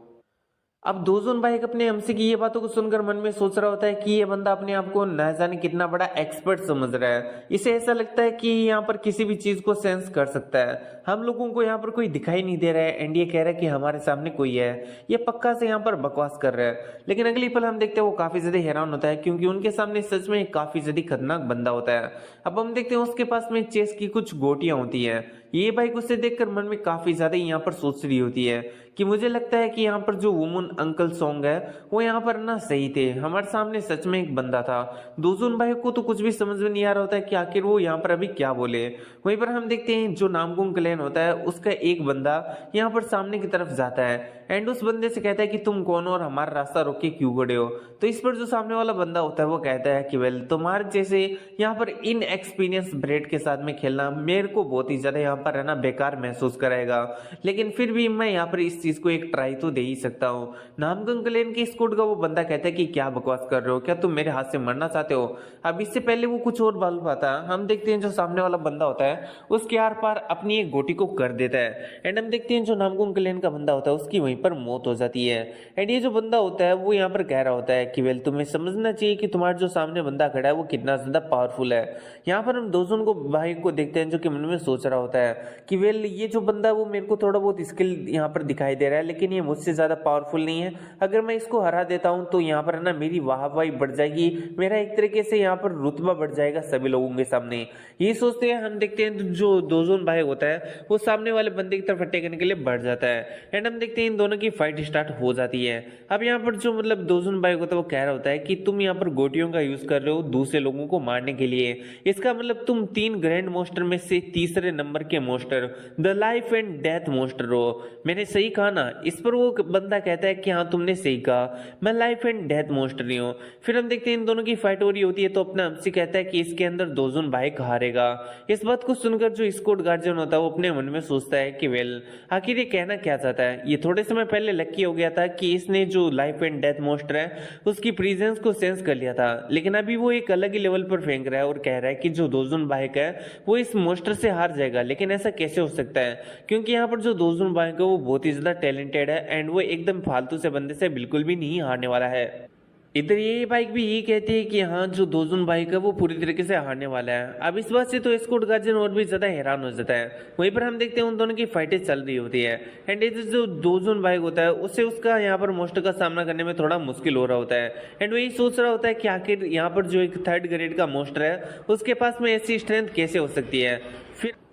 अब दोजोन भाई अपने हमसे की ये बातों को सुनकर मन में सोच रहा होता है कि ये बंदा अपने आप को न जाने कितना बड़ा एक्सपर्ट समझ रहा है। इसे ऐसा लगता है कि यहाँ पर किसी भी चीज को सेंस कर सकता है। हम लोगों को यहाँ पर कोई दिखाई नहीं दे रहा है एंड ये कह रहा है कि हमारे सामने कोई है। ये पक्का से यहाँ पर बकवास कर रहा है। लेकिन अगली पल हम देखते हैं वो काफी ज्यादा हैरान होता है क्योंकि उनके सामने सच में काफी ज्यादा खतरनाक बंदा होता है। अब हम देखते हैं उसके पास में चेस की कुछ गोटियां होती है। ये बाइक उसे देखकर मन में काफी ज्यादा यहाँ पर सोच रही होती है कि मुझे लगता है कि यहाँ पर जो वुमन अंकल सॉन्ग है वो यहाँ पर ना सही थे, हमारे सामने सच में एक बंदा था। दोजोन भाई को तो कुछ भी समझ में नहीं आ रहा होता है कि आखिर वो यहाँ पर अभी क्या बोले। वहीं पर हम देखते हैं जो नामकुम क्लैन होता है उसका एक बंदा यहाँ पर सामने की तरफ जाता है एंड उस बंदे से कहता है कि तुम कौन हो और हमारा रास्ता रोक के क्यों खड़े हो। तो इस पर जो सामने वाला बंदा होता है वो कहता है कि वेल तुम्हारे जैसे यहाँ पर इन एक्सपीरियंस ब्रेड के साथ में खेलना मेरे को बहुत ही ज्यादा यहाँ पर है ना बेकार महसूस कराएगा, लेकिन फिर भी मैं यहाँ पर इस चीज को एक ट्राई तो दे ही सकता हूँ। नामकुम क्लैन के स्क्वाड का वो बंदा कहता है कि क्या बकवास कर रहे हो, क्या तुम मेरे हाथ से मरना चाहते हो। अब इससे पहले वो कुछ और बोल पाता, हम देखते हैं जो सामने वाला बंदा होता है उसके आर पार अपनी एक गोटी को कर देता है एंड हम देखते हैं जो नामकुम क्लैन का बंदा होता है उसकी वहीं पर मौत हो जाती है। एंड ये जो बंदा होता है वो यहाँ पर कह रहा होता है कि वेल तुम्हें समझना चाहिए कि तुम्हारा जो सामने बंदा खड़ा है वो कितना ज्यादा पावरफुल है। यहाँ पर हम दोजोन को भाई को देखते हैं जो कि मन में सोच रहा होता है कि वेल ये जो बंदा है वो मेरे को थोड़ा बहुत स्किल यहाँ पर दिखाई दे रहा है, लेकिन ये मुझसे ज्यादा पावरफुल नहीं है। अगर मैं इसको हरा देता हूँ तो यहाँ पर है ना मेरी वाहवाही बढ़ जाएगी, मेरा एक तरीके से यहाँ पर रुतबा बढ़ जाएगा सभी लोगों के सामने। ये सोचते हैं हम देखते हैं जो दोजोन भाई होता है वो सामने वाले बंदे की तरफ अटैक करने के लिए बढ़ जाता है एंड हम देखते हैं इन दोनों की फाइट स्टार्ट हो जाती है। अब यहाँ पर जो मतलब दोजोन भाई होता है वो कह रहा होता है कि तुम यहाँ पर गोटियों का यूज कर रहे हो दूसरे लोगों को मारने के लिए, इसका मतलब तुम 3 ग्रैंड मोस्टर में से तीसरे नंबर के मोस्टर द लाइफ एंड डेथ मोस्टर हो। मैंने सही कहा ना। इस पर वो बंदा कहता है कि हाँ तुमने सही कहा, मैं लाइफ एंड डेथ मोस्टर नहीं हूँ। फिर हम देखते हैं इन दोनों की फाइट हो रही होती है तो अपना हमसे कहता है कि इसके अंदर दोजोन भाई हारेगा। इस बात को सुनकर जो स्क्वाड गार्जियन होता है वो अपने मन में सोचता है कि वेल आखिर ये कहना क्या चाहता है। ये थोड़े समय पहले लकी हो गया था कि इसने जो लाइफ एंड डेथ मोस्टर है उसकी प्रेजेंस को सेंस कर लिया था, लेकिन अभी वो एक अलग ही लेवल पर फेंक रहा है और कह रहा है कि जो दोजोन भाई है वो इस मोस्टर से हार जाएगा। लेकिन ऐसा कैसे हो सकता है, क्योंकि यहाँ पर जो दोजोन भाई है वो बहुत ही ज्यादा टैलेंटेड है एंड वो एकदम फालतू से बंदे से बिल्कुल भी नहीं हारने वाला है। इधर ये बाइक भी यही कहती है कि हाँ जो दोजुन बाइक है वो पूरी तरीके से हारने वाला है। अब इस बात से तो स्कॉट गार्जियन और भी ज्यादा हैरान हो जाता है। वहीं पर हम देखते हैं उन दोनों की फाइटें चल रही होती है एंड इधर जो दोजुन बाइक होता है उससे उसका यहाँ पर मोस्टर का सामना करने में थोड़ा मुश्किल हो रहा होता है एंड वही सोच रहा होता है कि आखिर यहाँ पर जो एक 3rd ग्रेड का मोस्टर है उसके पास में ऐसी स्ट्रेंथ कैसे हो सकती है।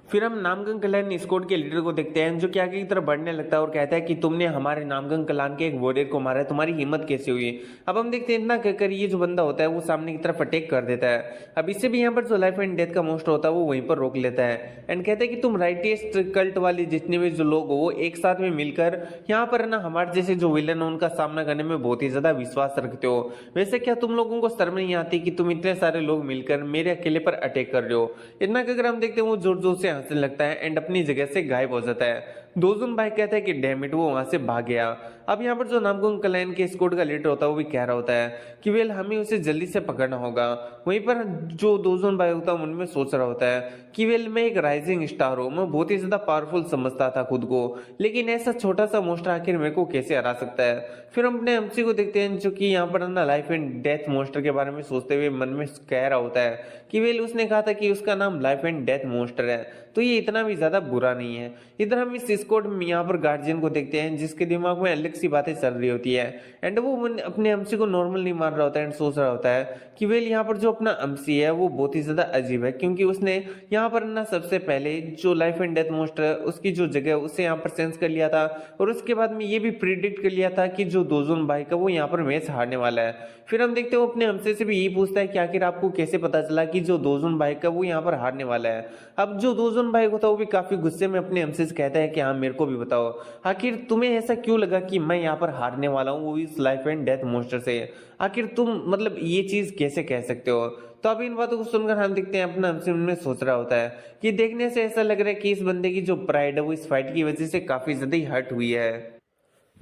फिर हम नामगंग क्लैन स्क्वाड के लीडर को देखते हैं जो कि आगे की तरफ बढ़ने लगता है और कहता है कि तुमने हमारे नामगंग क्लैन के एक वॉरियर को मारा है, तुम्हारी हिम्मत कैसे हुई। अब हम देखते हैं इतना कहकर ये जो बंदा होता है वो सामने की तरफ अटैक कर देता है। अब इससे भी यहाँ पर जो लाइफ एंड डेथ का मोस्टर होता है वो वहीं पर रोक लेता है एंड कहता है कि तुम राइटेस्ट कल्ट वाले जितने भी जो लोग हो वो एक साथ में मिलकर यहाँ पर ना हमारे जैसे जो विलन है उनका सामना करने में बहुत ही ज्यादा विश्वास रखते हो। वैसे क्या तुम लोगों को शर्म नहीं आती कि तुम इतने सारे लोग मिलकर मेरे अकेले पर अटैक कर रहे हो। इतना कहकर हम देखते हैं वो जोर जोर से हंसने लगता है एंड अपनी जगह से गायब हो जाता है। दोजुन भाई कहता है कि डैम इट, वो वहां से भाग गया। अब यहाँ पर जो नामगुंग क्लैन के स्क्वाड का लीडर होता है वो भी कह रहा होता है कि वेल हमें उसे जल्दी से पकड़ना होगा। वहीं पर जो दोजुन भाई होता है उनमें सोच रहा होता है कि वेल मैं एक राइजिंग स्टार हूँ, मैं बहुत ही ज्यादा पावरफुल समझता था खुद को, लेकिन ऐसा छोटा सा मोस्टर आखिर मेरे को कैसे हरा सकता है। फिर हम अपने एमसी को देखते हैं जो कि यहाँ पर ना लाइफ एंड डेथ मोस्टर के बारे में सोचते हुए मन में कह रहा होता है कि वेल उसने कहा था कि उसका नाम लाइफ एंड डेथ मोस्टर है, तो ये इतना भी ज्यादा बुरा नहीं है। इधर हम इस स्क्वाड में यहाँ पर गार्जियन को देखते हैं जिसके दिमाग में अलग सी बातें चल रही होती है एंड वो अपने एमसी को नॉर्मल नहीं मार रहा होता है एंड सोच रहा होता है कि वेल यहाँ पर जो अपना एमसी है वो बहुत ही ज्यादा अजीब है, क्योंकि उसने यहाँ पर ना सबसे पहले जो लाइफ एंड डेथ मोस्टर है उसकी जो जगह उसे यहाँ पर सेंस कर लिया था और उसके बाद में ये भी प्रिडिक्ट कर लिया था कि जो दोजुन भाई का वो यहाँ पर मैच हारने वाला है। फिर हम देखते हैं वो अपने एमसी से भी यही पूछता है कि आखिर आपको कैसे पता चला कि जो दोजुन भाई का वो यहाँ पर हारने वाला है। अब जो दोजुन भाई होता है वो भी काफी गुस्से में अपने एमसी से कहता है कि हाँ मेरे को भी बताओ, आखिर तुम्हें ऐसा क्यों लगा कि मैं यहाँ पर हारने वाला हूँ वो इस लाइफ एंड डेथ मोस्टर से, आखिर तुम मतलब ये चीज कैसे कह सकते हो। तो अब इन बातों को सुनकर हम देखते हैं अपना एमसी में सोच रहा होता है कि देखने से ऐसा लग रहा है कि इस बंदे की जो प्राइड है वो इस फाइट की वजह से काफी ज्यादा ही हर्ट हुई है।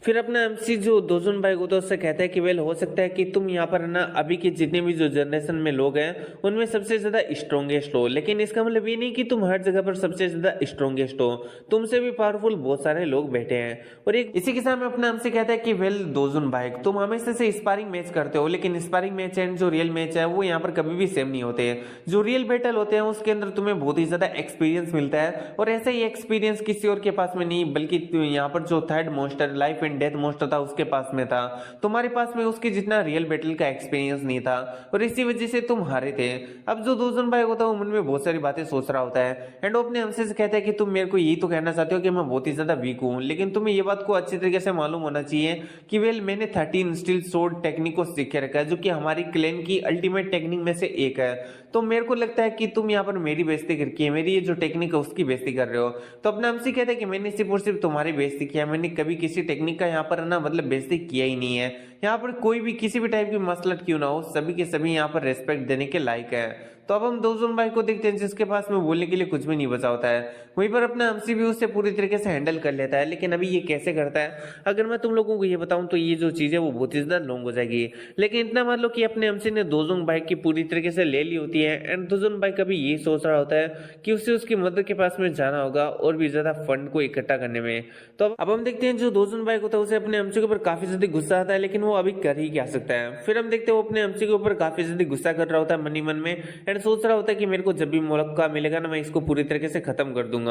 फिर अपना एमसी जो दोजुन भाई होता है उससे कहता है कि वेल हो सकता है कि तुम यहाँ पर ना अभी के जितने भी जो जनरेशन में लोग हैं उनमें सबसे ज्यादा स्ट्रॉन्गेस्ट हो, लेकिन इसका मतलब ये नहीं कि तुम हर जगह पर सबसे ज्यादा स्ट्रॉन्गेस्ट हो, तुमसे भी पावरफुल बहुत सारे लोग बैठे हैं। और एक इसी के साथ में अपना एमसी कहता है कि वेल दोजुन भाई तुम हमेशा से स्पारिंग मैच करते हो, लेकिन स्पारिंग मैच एंड जो रियल मैच है वो यहाँ पर कभी भी सेम नहीं होते। जो रियल बैटल होते हैं उसके अंदर तुम्हें बहुत ही ज्यादा एक्सपीरियंस मिलता है और ऐसा ही एक्सपीरियंस किसी और के पास में नहीं, बल्कि यहाँ पर जो 3rd monster life and death monster था उसके पास में था, तुम्हारे पास में उसके जितना रियल बैटल का एक्सपीरियंस नहीं था और इसी वजह से तुम हारे थे। अब जो दोजुन भाई होता है वो मन में बहुत सारी बातें सोच रहा होता है एंड वो अपने हमसे से कहता है कि तुम मेरे को यही तो कहना चाहते हो कि मैं बहुत ही ज्यादा वीक हूँ, लेकिन तुम्हें ये बात को अच्छी तरीके से मालूम होना चाहिए कि वेल मैंने 13 स्टील सोर्ड टेक्निक को सीख रखा है जो कि हमारी क्लैन की अल्टीमेट टेक्निक में से एक है। तो मेरे को लगता है कि तुम यहाँ पर मेरी बेइज्जती करके मेरी ये जो टेक्निक है उसकी बेइज्जती कर रहे हो। तो अपना हमसे कहता है कि मैंने सिर्फ और सिर्फ तुम्हारी बेइज्जती किया, मैंने कभी किसी टेक्निक का यहाँ पर ना मतलब बेइज्जती किया ही नहीं है। यहाँ पर कोई भी किसी भी टाइप की मसलत क्यों ना हो, सभी के सभी यहाँ पर रेस्पेक्ट देने के लायक है। तो अब हम दोजुन भाई को देखते हैं जिसके पास में बोलने के लिए कुछ भी नहीं बचा होता है। वहीं पर अपना एमसी भी उससे पूरी तरीके से हैंडल कर लेता है, लेकिन अभी ये कैसे करता है अगर मैं तुम लोगों को ये बताऊं तो ये जो चीज है वो बहुत ही ज्यादा लॉन्ग हो जाएगी। लेकिन इतना मान लो कि अपने एमसी ने दोजुन भाई की पूरी तरीके से ले ली होती है एंड दोजुन भाई कभी ये सोच रहा होता है कि उसे उसकी मदर के पास में जाना होगा और भी ज्यादा फंड को इकट्ठा करने में। तो अब हम देखते हैं जो दोजुन भाई होता है उसे अपने एमसी के ऊपर काफी ज्यादा गुस्सा आता है, लेकिन वो अभी कर ही क्या सकता है। फिर हम देखते हैं वो अपने एमसी के ऊपर काफी ज्यादा गुस्सा कर रहा होता है मनी मन में एंड सोच रहा होता है कि मेरे को जब भी मौका मिलेगा ना मैं इसको पूरी तरीके से खत्म कर दूंगा।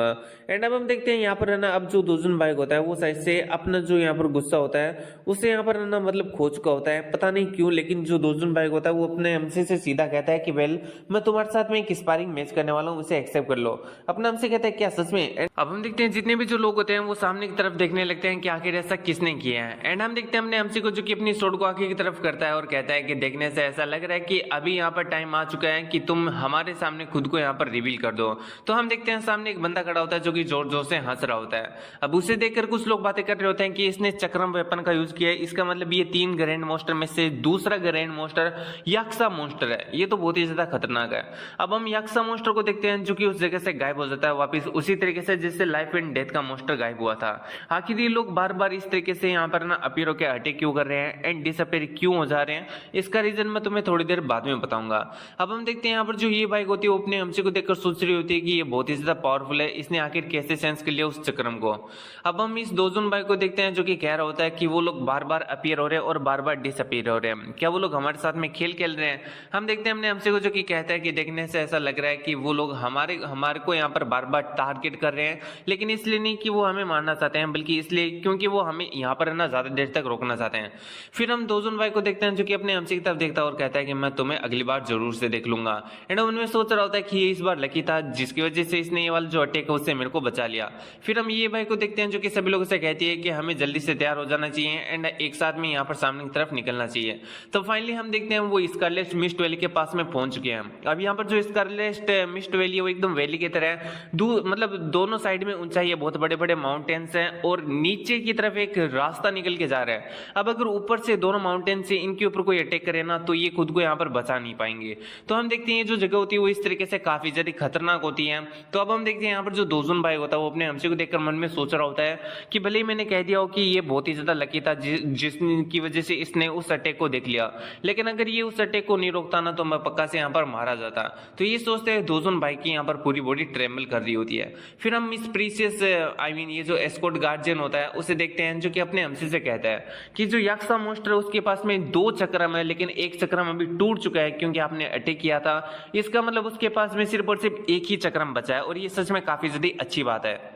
एंड अब हम देखते हैं यहाँ पर है ना अब जो दोजुन भाई होता है वो साइड से अपना जो यहाँ पर गुस्सा होता है उसे यहाँ पर है ना मतलब खो चुका होता है, पता नहीं क्यों, लेकिन जो दोजुन भाई होता है वो अपने एमसी से सीधा कहता है कि वेल मैं तुम्हारे साथ में एक स्पारिंग मैच करने वाला हूँ, उसे एक्सेप्ट कर लो। अपना एमसी कहता है क्या सच में। अब हम देखते हैं जितने भी जो लोग होते हैं वो सामने की तरफ देखने लगते हैं कि आखिर ऐसा किसने किया है एंड हम देखते हैं अपने एमसी को जो कि अपनी स्वॉर्ड को आगे की तरफ करता है और कहता है कि देखने से ऐसा लग रहा है कि अभी यहाँ पर टाइम आ चुका है कि तुम हमारे सामने खुद को यहाँ पर रिवील कर दो। तो हम देखते हैं सामने एक बंदा खड़ा होता है जो कि जोर जोर से हंस रहा होता है। अब उसे देखकर कुछ लोग बातें कर रहे होते हैं कि इसने चक्रम वेपन का यूज किया है, इसका मतलब ये 3 ग्रैंड मोस्टर में से दूसरा ग्रैंड मोस्टर यक्सा मोस्टर है, ये तो बहुत ही ज्यादा खतरनाक है। अब हम यक्सा मोस्टर को देखते हैं जो कि उस जगह से गायब हो जाता है वापिस उसी तरीके से जिससे लाइफ एंड डेथ का मोस्टर गायब हुआ था। आखिर ये लोग बार बार इस तरीके से यहाँ पर ना अपीयर होकर अटैक क्यों कर रहे हैं हैं एंड डिसअपीयर क्यों हो जा रहे हैं, इसका रीजन मैं तुम्हें थोड़ी देर बाद में बताऊंगा। अब हम देखते हैं यहाँ पर जो ये बाइक होती है वो अपने एमसी को देखकर सोच रही होती है कि ये बहुत ही ज्यादा पावरफुल है, इसने आखिर कैसे सेंस कर लिया उस चक्रम को। अब हम इस दोजोन बाइक को देखते हैं जो कि कह रहा होता है कि वो लोग बार बार अपीयर हो रहे हैं और बार बार डिसअपीयर हो रहे हैं, क्या वो लोग हमारे साथ में खेल रहे हैं। हम देखते हैं अपने एमसी को जो कि कहता है कि देखने से ऐसा लग रहा है कि वो लोग हमारे को यहाँ पर बार बार टारगेट कर रहे हैं, लेकिन इसलिए नहीं कि वो हमें मारना चाहते हैं, बल्कि इसलिए क्योंकि वो हमें यहाँ पर ना ज्यादा देर तक रोकना चाहते हैं। फिर हम दोजोन बाइक को देखते हैं जो कि अपने एमसी की तरफ देखता है और कहता है कि मैं तुम्हें अगली बार जरूर से देख लूंगा। एंड उनमें सोच रहा होता है कि ये इस बार लकी था जिसकी वजह से इसने ये वाला जो अटैक है उससे मेरे को बचा लिया। फिर हम ये बाइक को देखते हैं जो कि सभी लोगों से कहती है कि हमें जल्दी से तैयार हो जाना चाहिए एंड एक साथ में यहाँ पर सामने की तरफ निकलना चाहिए। तो फाइनली हम देखते हैं वो स्कारलेट मिस्ट वैली के पास में पहुंच चुके हैं। अब यहाँ पर जो स्कारलेट मिस्ट वैली है वो एकदम वैली की तरह है, मतलब दोनों साइड में ऊंचाई है, बहुत बड़े बड़े माउंटेन्स हैं और नीचे की तरफ एक रास्ता निकल के जा रहा है। अब अगर ऊपर से दोनों माउंटेन से इनके ऊपर कोई अटैक करे ना तो ये खुद को यहाँ पर बचा नहीं पाएंगे। तो हम देखते हैं जो जगह होती है वो इस तरीके से काफी ज्यादा खतरनाक होती है। तो अब हम देखते हैं यहाँ पर जो दोजन भाई होता है वो अपने एमसी को देखकर मन में सोच रहा होता है कि भले ही मैंने कह दिया हो कि ये बहुत ही ज्यादा लकी था जिसकी वजह से इसने उस अटैक को देख लिया, लेकिन अगर ये उस अटैक को नहीं रोकता ना तो मैं पक्का से यहाँ पर मारा जाता। तो ये सोचते हैं दोजन भाई की यहाँ पर पूरी बॉडी ट्रेमल कर रही होती है। फिर हम इस प्रीसियस ये जो एस्कॉर्ट गार्जियन होता है उसे देखते हैं जो कि अपने एमसी से कहता है कि जो यक्सा मोस्टर है उसके पास में 2 चक्रम है, लेकिन एक चक्रम अभी टूट चुका है क्योंकि आपने अटैक किया था। इसका मतलब उसके पास में सिर्फ और सिर्फ एक ही चक्रम बचा है और ये सच में काफी ज्यादा अच्छी बात है।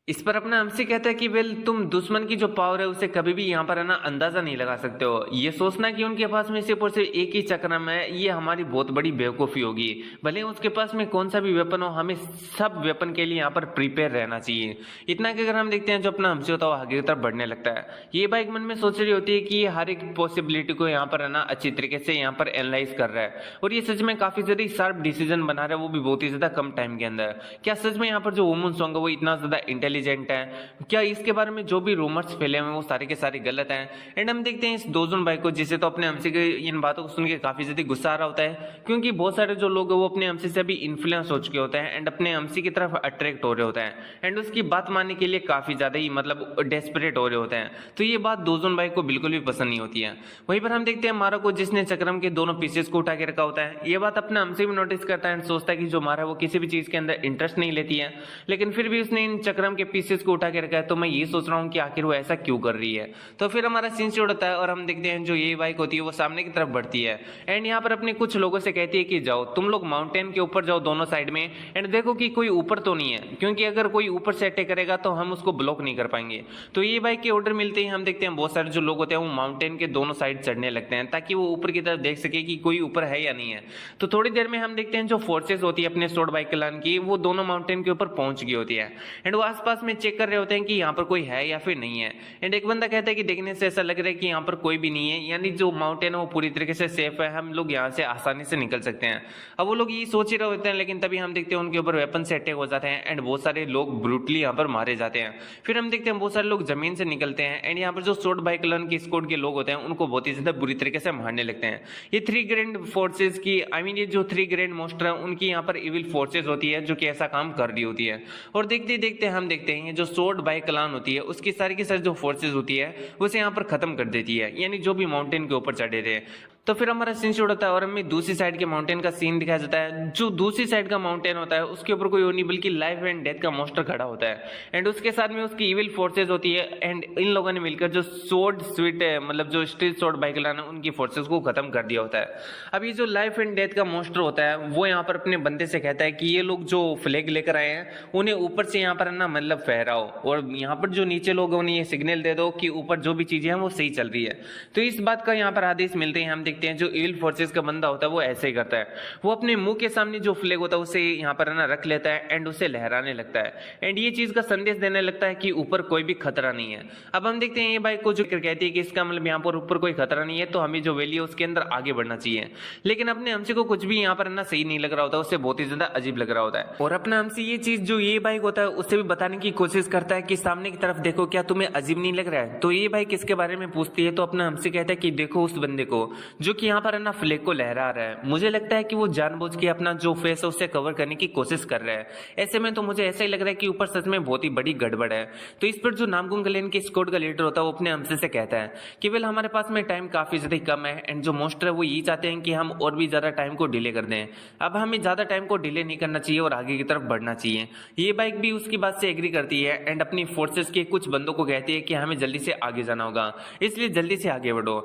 इस पर अपना एमसी कहता है कि वेल तुम दुश्मन की जो पावर है उसे कभी भी यहाँ पर है ना अंदाजा नहीं लगा सकते हो। ये सोचना कि उनके पास में सिर्फ और सिर्फ एक ही चक्रम है ये हमारी बहुत बड़ी बेवकूफी होगी। भले उसके पास में कौन सा भी वेपन हो हमें सब वेपन के लिए यहाँ पर प्रिपेयर रहना चाहिए। इतना कि अगर हम देखते हैं जो अपना एमसी होता है वो आगे की तरफ बढ़ने लगता है। ये बाइक मन में सोच रही होती है कि ये हर एक पॉसिबिलिटी को यहाँ पर है ना अच्छी तरीके से यहाँ पर एनालाइज कर रहा है और ये सच में काफी ज्यादा शार्प डिसीजन बना रहा है, वो भी बहुत ही ज्यादा कम टाइम के अंदर। क्या सच में यहाँ पर जो वुमन सॉन्ग है वो इतना ज्यादा इंटेलिजेंट है? क्या इसके बारे में जो भी रूमर्स फैले हुए हैं वो सारे के सारे गलत हैं? एंड हम देखते हैं इस दोजन भाई को जिसे तो अपने एमसी के इन बातों को सुन के काफी ज्यादा गुस्सा आ रहा होता है क्योंकि बहुत सारे जो लोग हैं वो अपने एमसी से भी इन्फ्लुएंस हो चुके होते हैं एंड अपने एमसी की तरफ अट्रैक्ट हो रहे होते हैं एंड उसकी बात मानने के लिए काफी ज्यादा ही मतलब डेस्परेट हो रहे होते हैं। तो ये बात दोजन भाई को बिल्कुल भी पसंद नहीं होती है। वहीं पर हम देखते हैं मारा को जिसने चक्रम के दोनों पीसेस को उठा के रखा होता है। ये बात अपना एमसी भी नोटिस करता है एंड सोचता है कि जो मारा वो किसी भी चीज के अंदर इंटरेस्ट नहीं लेती है, लेकिन फिर भी उसने इन चक्रम के पीसेस को उठा के रखा है। तो मैं ये सोच रहा हूँ कि आखिर वो ऐसा क्यों कर रही है। तो फिर हमारा सीन शुरू होता है और हम देखते हैं जो ये बाइक होती है वो सामने की तरफ बढ़ती है एंड यहाँ पर अपने कुछ लोगों से कहती है कि जाओ तुम लोग माउंटेन के ऊपर जाओ दोनों साइड में एंड देखो कि कोई ऊपर तो नहीं है, क्योंकि अगर कोई ऊपर से अटैक करेगा तो हम उसको ब्लॉक नहीं कर पाएंगे। तो ये बाइक के ऑर्डर मिलते ही हम देखते हैं बहुत सारे जो लोग होते हैं वो माउंटेन के दोनों साइड चढ़ने लगते हैं ताकि वो ऊपर की तरफ देख सके कि कोई ऊपर है या नहीं है। तो थोड़ी देर में हम देखते हैं जो फोर्सेस होती है अपने स्वॉर्ड बाइक क्लान की वो दोनों माउंटेन के ऊपर पहुंच गई होती है एंड वो आसपास में चेक कर रहे होते हैं कि यहाँ पर कोई है या फिर नहीं है। एंड एक बंदा कहता है कि देखने से ऐसा लग रहा है कि यहाँ पर कोई भी नहीं है, यानी जो माउंटेन है वो पूरी तरीके से सेफ है, हम लोग यहाँ से आसानी से निकल सकते हैं। अब वो लोग ये सोच ही रहे होते हैं लेकिन तभी हम देखते हैं उनके ऊपर वेपन से अटैक हो जाते हैं एंड बहुत सारे लोग ब्रूटली यहाँ पर मारे जाते हैं। फिर हम देखते हैं बहुत सारे लोग जमीन से निकलते हैं एंड यहाँ पर जो स्वॉर्ड बाइक क्लान की स्क्वाड के लोग होते हैं उनको बहुत ही ज्यादा बुरी तरीके से मारने लगते हैं। ये 3 ग्रैंड फोर्सेस की ये जो 3 ग्रैंड मोस्टर है उनकी यहाँ पर इविल फोर्सेस होती है जो कि ऐसा काम कर रही होती है। और देखते देखते हम देखते हैं जो स्वॉर्ड बाइक क्लान होती है उसकी सारी की सारी जो फोर्सेस होती है उसे यहाँ पर खत्म कर देती है, यानी जो भी माउंटेन के ऊपर चढ़े थे। तो फिर हमारा सीन शुरू होता है और हमें दूसरी साइड के माउंटेन का सीन दिखाया जाता है। जो दूसरी साइड का माउंटेन होता है उसके ऊपर कोई और नहीं बल्कि लाइफ एंड डेथ का मॉन्स्टर खड़ा होता है एंड उसके साथ में उसकी इविल फोर्सेस होती है एंड इन लोगों ने मिलकर जो स्वॉर्ड स्वीट मतलब जो स्टील स्वॉर्ड बाइक लाना उनकी फोर्सेस को खत्म कर दिया होता है। अब ये जो लाइफ एंड डेथ का मॉन्स्टर होता है वो यहाँ पर अपने बंदे से कहता है कि ये लोग जो फ्लैग लेकर आए हैं उन्हें ऊपर से यहाँ पर ना मतलब फहराओ और यहाँ पर जो नीचे लोग उन्हें ये सिग्नल दे दो कि ऊपर जो भी चीजें हैं वो सही चल रही है। तो इस बात का यहाँ पर आदेश मिलते हैं। हम देखते हैं जो इविल फोर्सेस का बंदा होता है वो ऐसे ही करता है, वो अपने मुंह के सामने जो फ्लैग होता है उसे यहाँ पर ना रख लेता है एंड उसे लहराने लगता है एंड ये चीज का संदेश देने लगता है कि ऊपर कोई भी खतरा नहीं है। अब हम देखते हैं ये बाइक को जो कहती है कि इसका मतलब यहाँ पर ऊपर कोई खतरा नहीं है तो हमें जो वैली है उसके अंदर आगे बढ़ना चाहिए, लेकिन अपने हमसे को कुछ भी यहाँ पर ना सही नहीं लग रहा होता, उससे बहुत ही ज्यादा अजीब लग रहा होता है। और अपना हमसे ये चीज जो ये बाइक होता है उससे भी बताने की कोशिश करता है कि सामने की तरफ देखो, क्या तुम्हें अजीब नहीं लग रहा है? तो ये बाइक इसके बारे में पूछती है तो अपना हमसे कहता है कि देखो उस बंदे को जो कि यहाँ पर है ना फ्लैग को लहरा रहा है। मुझे लगता है कि वो जानबूझ के अपना जो फेस है उससे कवर करने की कोशिश कर रहा है। ऐसे में तो मुझे ऐसा ही लग रहा है कि ऊपर सच में बहुत ही बड़ी गड़बड़ है। तो इस पर जो नामकुम क्लैन के स्क्वाड का लीडर होता है वो अपने हमसे से कहता है कि वेल हमारे पास में टाइम काफी ज्यादा कम है एंड जो मोस्टर है वो यही चाहते हैं कि हम और भी ज्यादा टाइम को डिले कर दें। अब हमें ज्यादा टाइम को डिले नहीं करना चाहिए और आगे की तरफ बढ़ना चाहिए। ये बाइक भी उसकी बात से एग्री करती है एंड अपनी फोर्सेस के कुछ बंदों को कहती है कि हमें जल्दी से आगे जाना होगा, इसलिए जल्दी से आगे बढ़ो।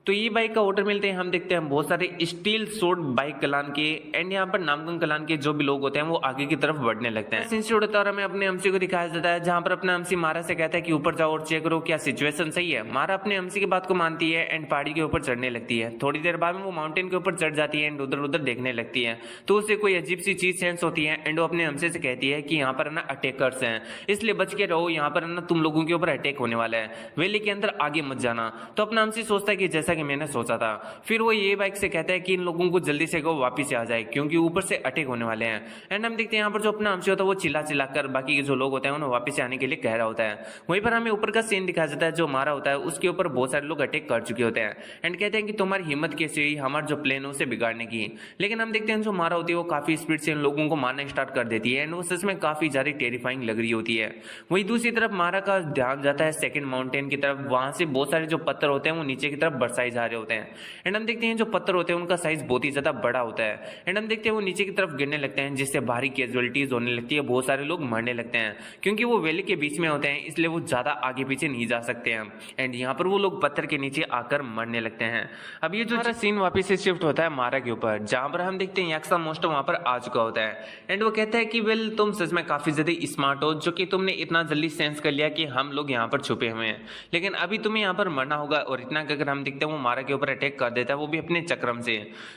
तो ये बाइक का ऑर्डर मिलते हैं, हम देखते हैं बहुत सारे स्टील सोर्ड बाइक कलान के एंड यहाँ पर नामकुम कलान के जो भी लोग होते हैं वो आगे की तरफ बढ़ने लगते हैं। इंस्टीट्यूट होता है और हमें अपने एमसी को दिखाया जाता है, जहां पर अपना एमसी मारा से कहता है कि ऊपर जाओ और चेक करो क्या सिचुएशन सही है। मारा अपने एमसी की बात को मानती है एंड पहाड़ी के ऊपर चढ़ने लगती है। थोड़ी देर बाद में वो माउंटेन के ऊपर चढ़ जाती है एंड उधर उधर देखने लगती है। तो उसे कोई अजीब सी चीज सेंस होती है एंड वो अपने एमसी से कहती है कि यहाँ पर ना अटैकर्स हैं, इसलिए बच के रहो, यहाँ पर ना तुम लोगों के ऊपर अटैक होने वाला है, वैली के अंदर आगे मत जाना। तो अपना एमसी सोचता है कि जैसा कि मैंने सोचा था। फिर वो ये बाइक से कहता है कि इन लोगों को जल्दी से वापस आ जाए क्योंकि ऊपर से अटैक होने वाले हैं। एंड हम देखते हैं यहाँ पर जो अपना हमसे होता है वो चिल्ला चिल्ला कर बाकी के जो लोग होते हैं उन्हें वापस आने के लिए कह रहा होता है। वहीं पर हमें ऊपर का सीन दिखाया जाता है, जो मारा होता है उसके ऊपर बहुत सारे लोग अटैक कर चुके होते हैं एंड कहते हैं कि तुम्हारी हिम्मत कैसे हुई हमारा जो प्लेन है उसे बिगाड़ने की। लेकिन हम देखते हैं जो मारा होती है वो काफी स्पीड से इन लोगों को मारना स्टार्ट कर देती है एंड वो सच में काफी ज्यादा टेरिफाइंग लग रही होती है। वहीं दूसरी तरफ मारा का ध्यान जाता है सेकंड माउंटेन की तरफ, वहां से बहुत सारे जो पत्थर होते हैं वो नीचे की तरफ बरसाए जा रहे होते हैं एंड हम देखते हैं जो पत्थर होते हैं उनका साइज बहुत ही ज्यादा बड़ा होता है एंड हम देखते हैं वो नीचे की तरफ गिरने लगते हैं, जिससे भारी कैजुअलिटीज होने लगती है, बहुत सारे लोग मरने लगते हैं। क्योंकि वो वैली के बीच में होते हैं इसलिए वो ज्यादा आगे पीछे नहीं जा सकते हैं एंड यहाँ पर वो लोग पत्थर के नीचे आकर मरने लगते हैं। अब ये जो सीन वापिस से शिफ्ट होता है मारा के ऊपर, जहां पर हम देखते हैं याक्सा मोस्टर वहां पर आ चुका होता है एंड वो कहता है कि वेल तुम सच में काफी ज्यादा स्मार्ट हो, जो कि तुमने इतना जल्दी सेंस कर लिया कि हम लोग यहाँ पर छुपे हुए हैं, लेकिन अभी तुम्हें यहाँ पर मरना होगा। और इतना कहकर हम देखते हैं वो मारा के ऊपर अटैक कर देता है, वो भी अपने चक्रम से।